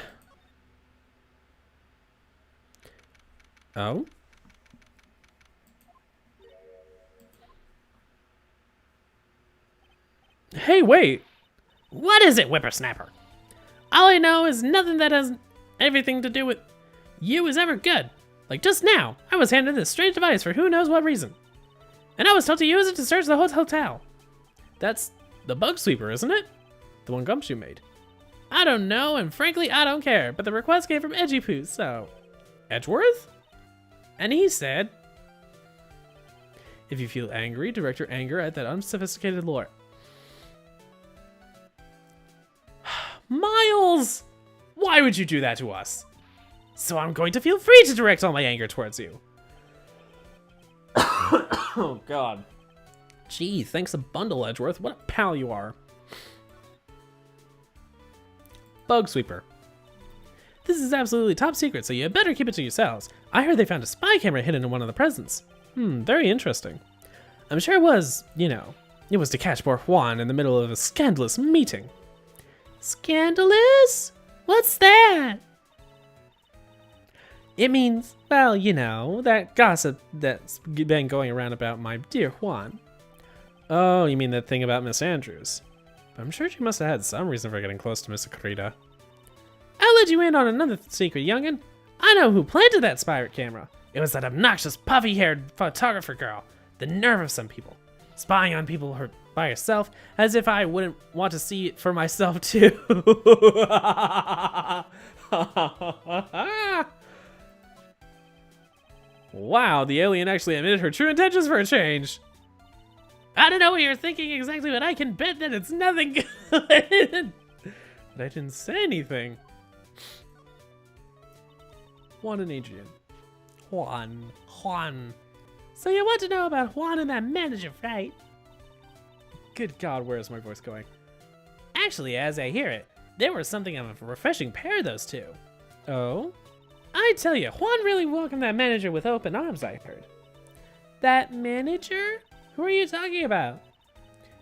Oh? Hey, wait! What is it, whippersnapper? All I know is nothing that has everything to do with you is ever good. Like just now, I was handed this strange device for who knows what reason. And I was told to use it to search the whole hotel. That's the bug sweeper, isn't it? The one Gumshoe made. I don't know, and frankly, I don't care, but the request came from Edgy Poo, so... Edgeworth? And he said... If you feel angry, direct your anger at that unsophisticated lore. Miles! Why would you do that to us? So I'm going to feel free to direct all my anger towards you. Oh, God. Gee, thanks a bundle, Edgeworth. What a pal you are. Bug Sweeper. This is absolutely top secret, so you better keep it to yourselves. I heard they found a spy camera hidden in one of the presents. Very interesting. I'm sure it was, you know, it was to catch poor Juan in the middle of a scandalous meeting. Scandalous? What's that? It means, well, you know, that gossip that's been going around about my dear Juan. Oh, you mean that thing about Miss Andrews? I'm sure she must have had some reason for getting close to Mr. Corrida. I'll let you in on another secret, youngin'. I know who planted that spy camera. It was that obnoxious, puffy-haired photographer girl. The nerve of some people. Spying on people By yourself? As if I wouldn't want to see it for myself, too. Wow, the alien actually admitted her true intentions for a change. I don't know what you're thinking exactly, but I can bet that it's nothing good. But I didn't say anything. Juan and Adrian. Juan. So you want to know about Juan and that manager, right? Good God, where is my voice going? Actually, as I hear it, there was something of a refreshing pair, those two. Oh? I tell you, Juan really welcomed that manager with open arms, I heard. That manager? Who are you talking about?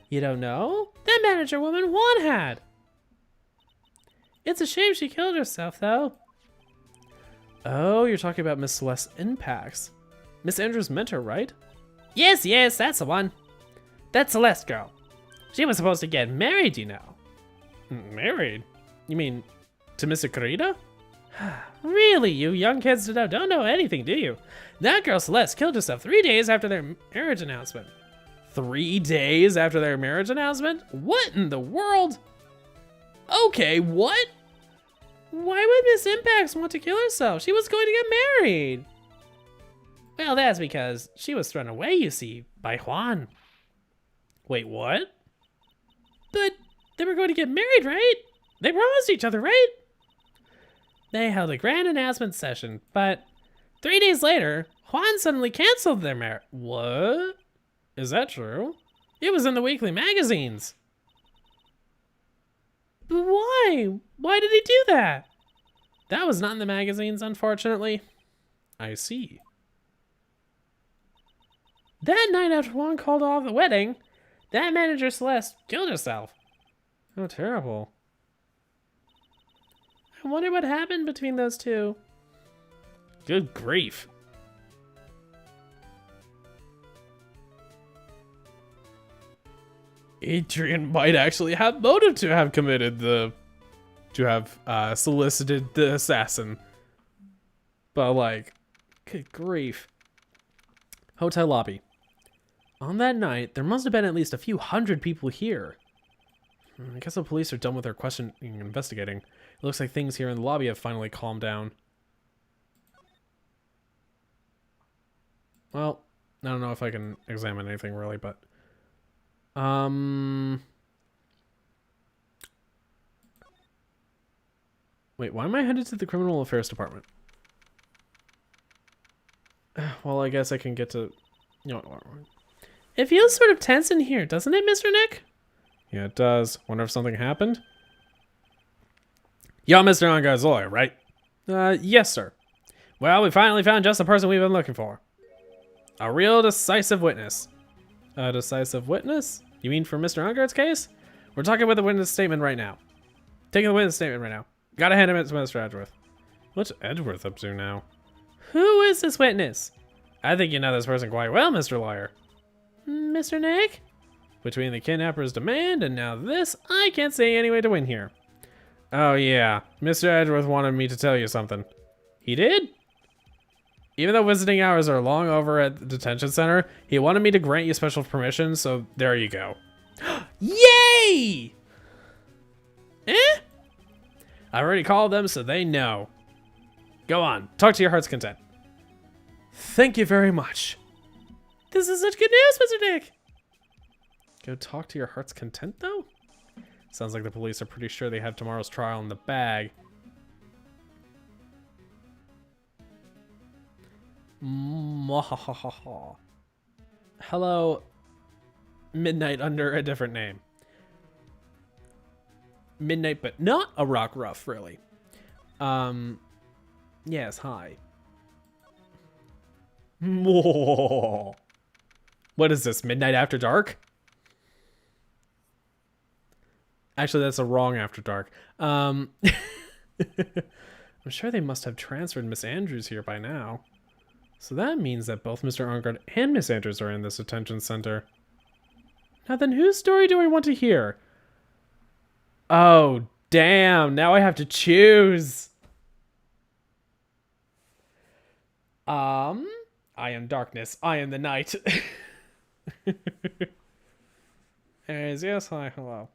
You don't know? That manager woman Juan had. It's a shame she killed herself, though. Oh, you're talking about Miss Celeste Impacts. Miss Andrews' mentor, right? Yes, that's the one. That Celeste girl. She was supposed to get married, you know. Married? You mean to Miss Akarita? Really, you young kids don't know anything, do you? That girl Celeste killed herself 3 days after their marriage announcement. 3 days after their marriage announcement? What in the world? Okay, what? Why would Miss Impacts want to kill herself? She was going to get married. Well, that's because she was thrown away, you see, by Juan. Wait, what? But they were going to get married, right? They promised each other, right? They held a grand announcement session, but 3 days later, Juan suddenly canceled their marriage. What? Is that true? It was in the weekly magazines. But why? Why did he do that? That was not in the magazines, unfortunately. I see. That night after Juan called off the wedding, that manager Celeste killed herself. Oh, terrible. I wonder what happened between those two. Good grief. Adrian might actually have motive to have solicited the assassin. But like, good grief. Hotel lobby. On that night, there must have been at least a few hundred people here. I guess the police are done with their questioning and investigating. It looks like things here in the lobby have finally calmed down. Well, I don't know if I can examine anything really, but... Wait, why am I headed to the Criminal Affairs Department? Well, I guess I can get to... It feels sort of tense in here, doesn't it, Mr. Nick? Yeah, it does. Wonder if something happened? You're Mr. Ongar's lawyer, right? Yes, sir. Well, we finally found just the person we've been looking for. A real decisive witness. A decisive witness? You mean for Mr. Ongar's case? We're talking with the witness statement right now. Taking the witness statement right now. Gotta hand it to Mr. Edgeworth. What's Edgeworth up to now? Who is this witness? I think you know this person quite well, Mr. Lawyer. Mr. Nick? Between the kidnapper's demand and now this, I can't see any way to win here. Oh yeah, Mr. Edgeworth wanted me to tell you something. He did? Even though visiting hours are long over at the detention center, he wanted me to grant you special permission, so there you go. Yay! I've already called them, so they know. Go on, talk to your heart's content. Thank you very much. This is such good news, Mr. Nick. Go talk to your heart's content, though? Sounds like the police are pretty sure they have tomorrow's trial in the bag. Hello, Midnight under a different name. Midnight, but not a rock rough, really. Yes, hi. What is this, Midnight After Dark? Actually, that's a wrong After Dark. I'm sure they must have transferred Miss Andrews here by now. So that means that both Mr. Arngard and Miss Andrews are in this detention center. Now then, whose story do I want to hear? Oh, damn. Now I have to choose. I am darkness. I am the night. Anyways, yes, hi, hello.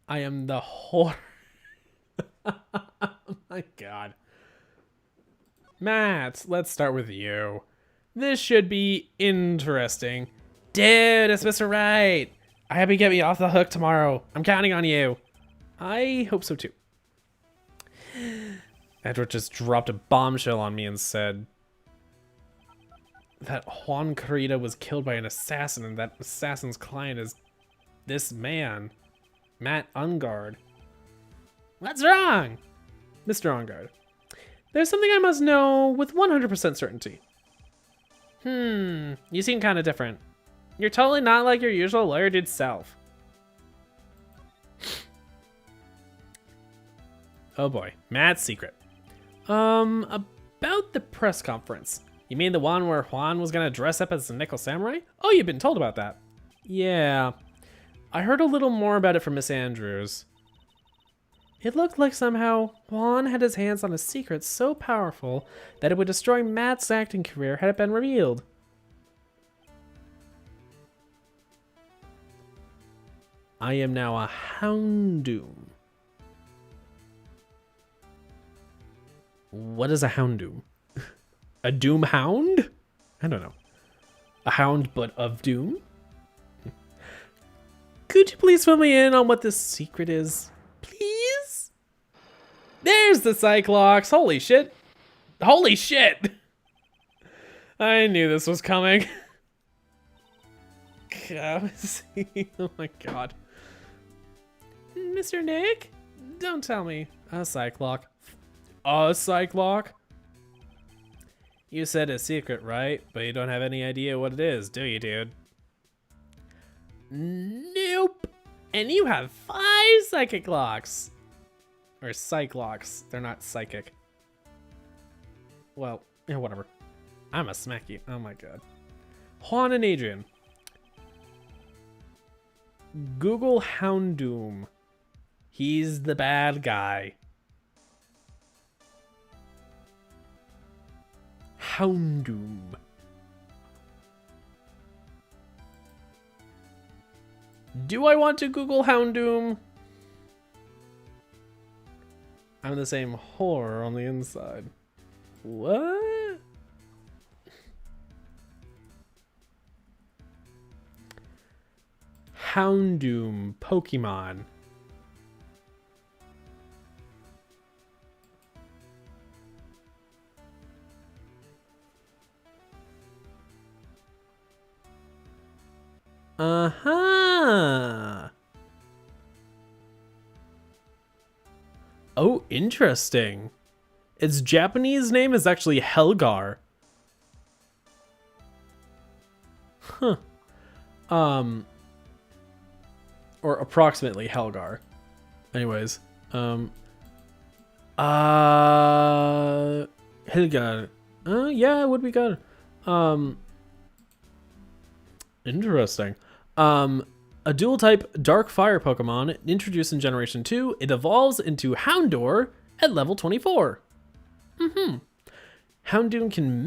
I am the whore. Oh my god. Matt, let's start with you. This should be interesting. Dude, it's Mr. Wright. I hope you get me off the hook tomorrow. I'm counting on you. I hope so too. Edward just dropped a bombshell on me and said that Juan Carita was killed by an assassin and that assassin's client is this man, Matt Ungard. What's wrong? Mr. Ungard. There's something I must know with 100% certainty. You seem kind of different. You're totally not like your usual lawyer dude self. Oh boy, Matt's secret. About the press conference. You mean the one where Juan was gonna dress up as a Nickel Samurai? Oh, you've been told about that. Yeah. I heard a little more about it from Miss Andrews. It looked like somehow Juan had his hands on a secret so powerful that it would destroy Matt's acting career had it been revealed. I am now a Houndoom. What is a Houndoom? A Doom Hound? I don't know. A hound but of Doom? Could you please fill me in on what this secret is? Please? There's the Cyclops! Holy shit! Holy shit! I knew this was coming. Oh my god. Mr. Nick? Don't tell me. A Cyclops. A Cyclops? You said a secret, right? But you don't have any idea what it is, do you, dude? Nope. And you have 5 psychic locks. Or Cyclops. They're not psychic. Well, yeah, whatever. I'ma smack you. Oh my god. Juan and Adrian. Google Houndoom. He's the bad guy. Houndoom. Do I want to Google Houndoom? I'm the same horror on the inside. What? Houndoom Pokemon. Uh-huh. Oh, interesting. Its Japanese name is actually Helgar. Huh. Or approximately Helgar. Anyways, Helgar. Yeah, it would be good. Interesting. A dual type dark fire Pokemon introduced in Generation 2, it evolves into Houndour at level 24. Houndoom can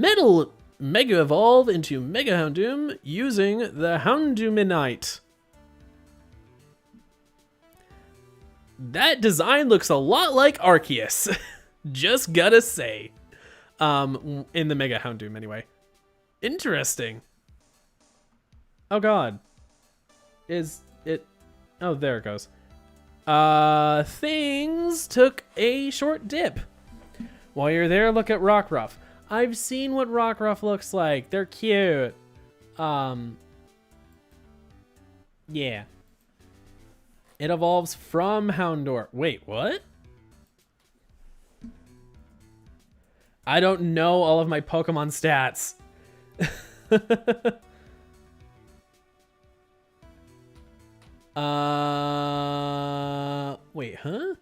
Mega Evolve into Mega Houndoom using the Houndoominite. That design looks a lot like Arceus. Just gotta say. In the Mega Houndoom anyway. Interesting. Oh god. Is it... Oh, there it goes. Things took a short dip. While you're there, look at Rockruff. I've seen what Rockruff looks like. They're cute. Yeah. It evolves from Houndour. Wait, what? I don't know all of my Pokemon stats. Wait, huh?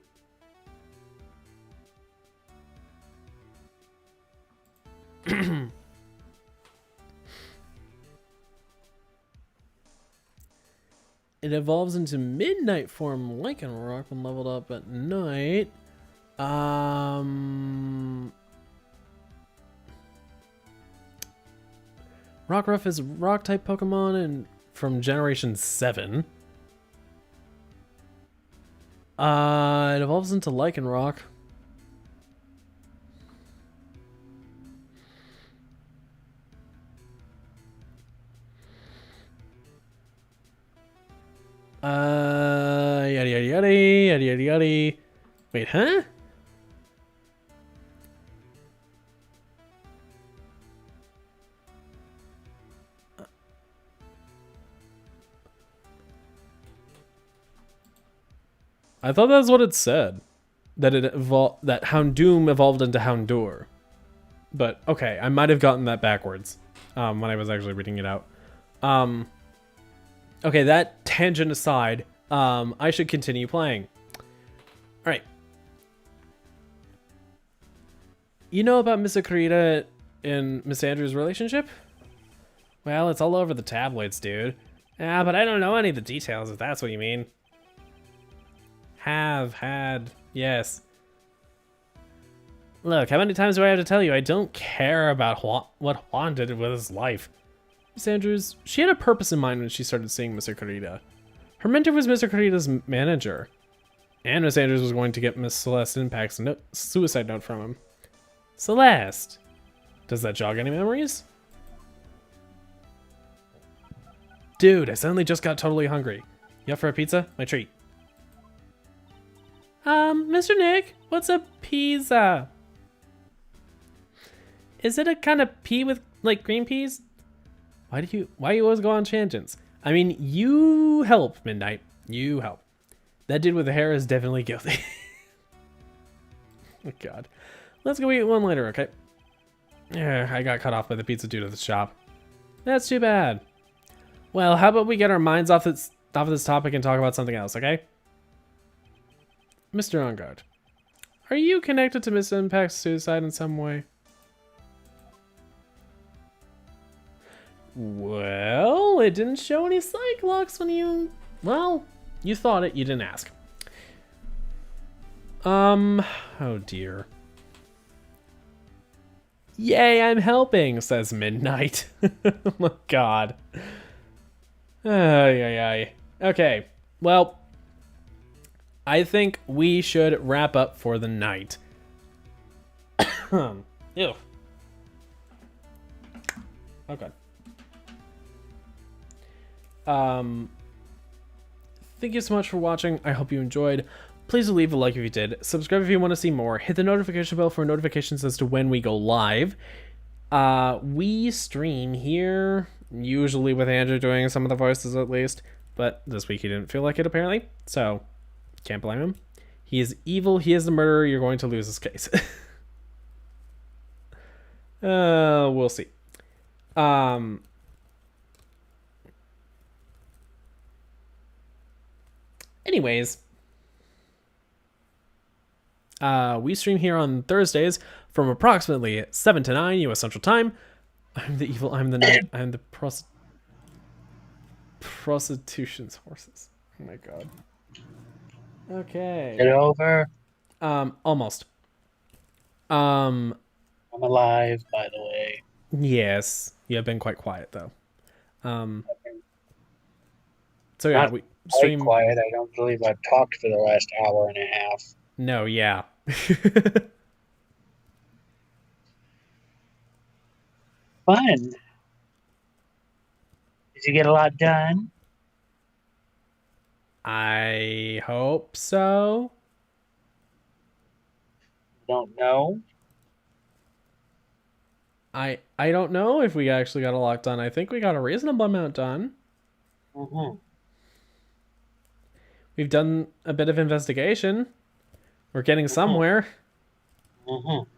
It evolves into Midnight form Lycanroc when leveled up at night. Rockruff is rock-type Pokemon and from Generation 7. It evolves into Lycanroc. Yada yada yada, yada yada yada. Wait, huh? I thought that's what it said. That that Houndoom evolved into Houndour. But okay, I might have gotten that backwards when I was actually reading it out. Okay, that tangent aside, I should continue playing. Alright. You know about Miss Akarita and Miss Andrews' relationship? Well, it's all over the tabloids, dude. Yeah, but I don't know any of the details, if that's what you mean. Had, yes. Look, how many times do I have to tell you I don't care about what Juan did with his life? Miss Andrews, she had a purpose in mind when she started seeing Mr. Carita. Her mentor was Mr. Carita's manager. And Miss Andrews was going to get Miss Celeste Impact's suicide note from him. Celeste! Does that jog any memories? Dude, I suddenly just got totally hungry. You up for a pizza? My treat. Mr. Nick, what's a pizza? Is it a kind of pea with, like, green peas? Why you always go on tangents? I mean, you help, Midnight. You help. That dude with the hair is definitely guilty. Oh, God. Let's go eat one later, okay? Yeah, I got cut off by the pizza dude at the shop. That's too bad. Well, how about we get our minds off this topic and talk about something else, okay? Mr. On Guard, are you connected to Miss Impact's suicide in some way? Well, it didn't show any psych locks when you... Well, you thought it, you didn't ask. Oh dear. Yay, I'm helping, says Midnight. Oh my god. Ay. Okay, well, I think we should wrap up for the night. Ew. Okay. Thank you so much for watching. I hope you enjoyed. Please leave a like if you did. Subscribe if you want to see more. Hit the notification bell for notifications as to when we go live. We stream here, usually with Andrew doing some of the voices at least, but this week he didn't feel like it apparently, so can't blame him. He is evil. He is the murderer. You're going to lose this case. We'll see. Anyways, we stream here on Thursdays from approximately 7 to 9 U.S. Central Time. I'm the evil. I'm the night. I'm the prostitution's horses. Oh my god. Okay. Get over. Almost. I'm alive, by the way. Yes. You have been quite quiet though. So yeah, Not we quite stream quiet. I don't believe I've talked for the last hour and a half. No, yeah. Fun. Did you get a lot done? I hope so. Don't know. I don't know if we actually got a lot done. I think we got a reasonable amount done. Mm-hmm. We've done a bit of investigation. We're getting somewhere. Mm-hmm.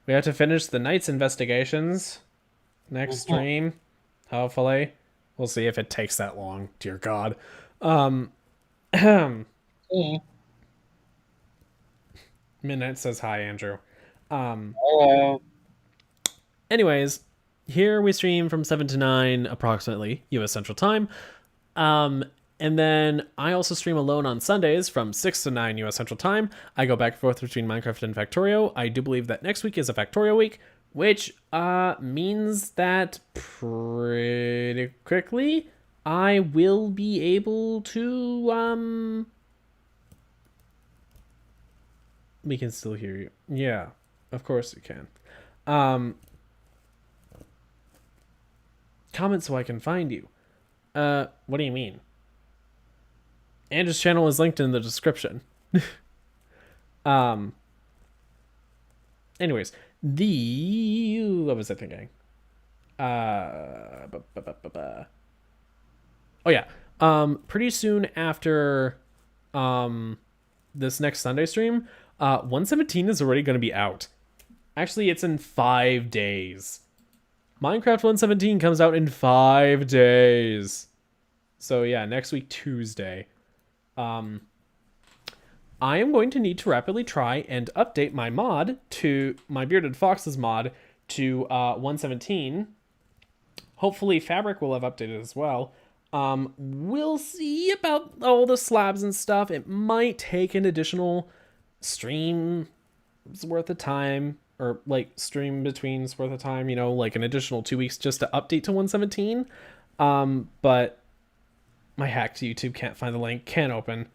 We have to finish the night's investigations next stream. Hopefully. We'll see if it takes that long. Dear God. Midnight says hi, Andrew. Hello. Anyways, here we stream from 7 to 9 approximately U.S. Central Time. And then I also stream alone on Sundays from 6 to 9 U.S. Central Time. I go back and forth between Minecraft and Factorio. I do believe that next week is a Factorio week. which means that pretty quickly I will be able to we can still hear you. Yeah, of course you can. Comment so I can find you. What do you mean? Andrew's channel is linked in the description. Anyways, what was I thinking? Oh yeah. Pretty soon after this next Sunday stream, 117 is already going to be out. Actually, it's in 5 days. Minecraft 117 comes out in 5 days. So yeah, next week Tuesday. I am going to need to rapidly try and update my mod to my Bearded Fox's mod to 117. Hopefully Fabric will have updated as well. We'll see about all the slabs and stuff. It might take an additional stream's worth of time, or like stream between's worth of time, like an additional 2 weeks just to update to 117. But my hacked YouTube can't find the link, can't open.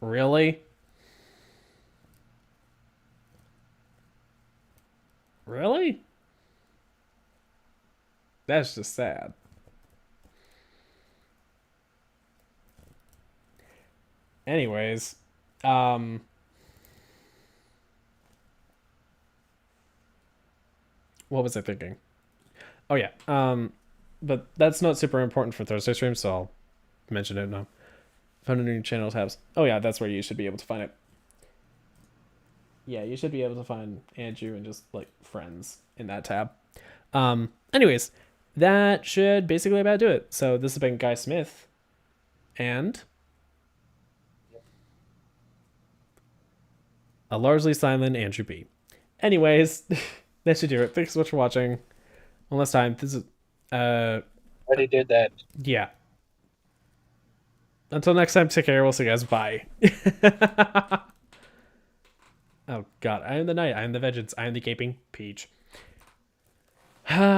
Really? Really? That's just sad. Anyways, what was I thinking? Oh yeah, but that's not super important for Thursday stream, so I'll mention it now. Found a new channel tabs. Oh yeah, that's where you should be able to find it. Yeah, you should be able to find Andrew and just like friends in that tab. Anyways, that should basically about do it. So this has been Guy Smith and a largely silent Andrew B. Anyways, that should do it. Thanks so much for watching. One last time. This is Already did that. Yeah. Until next time, take care. We'll see you guys. Bye. Oh god, I am the knight. I am the vengeance. I am the gaping peach.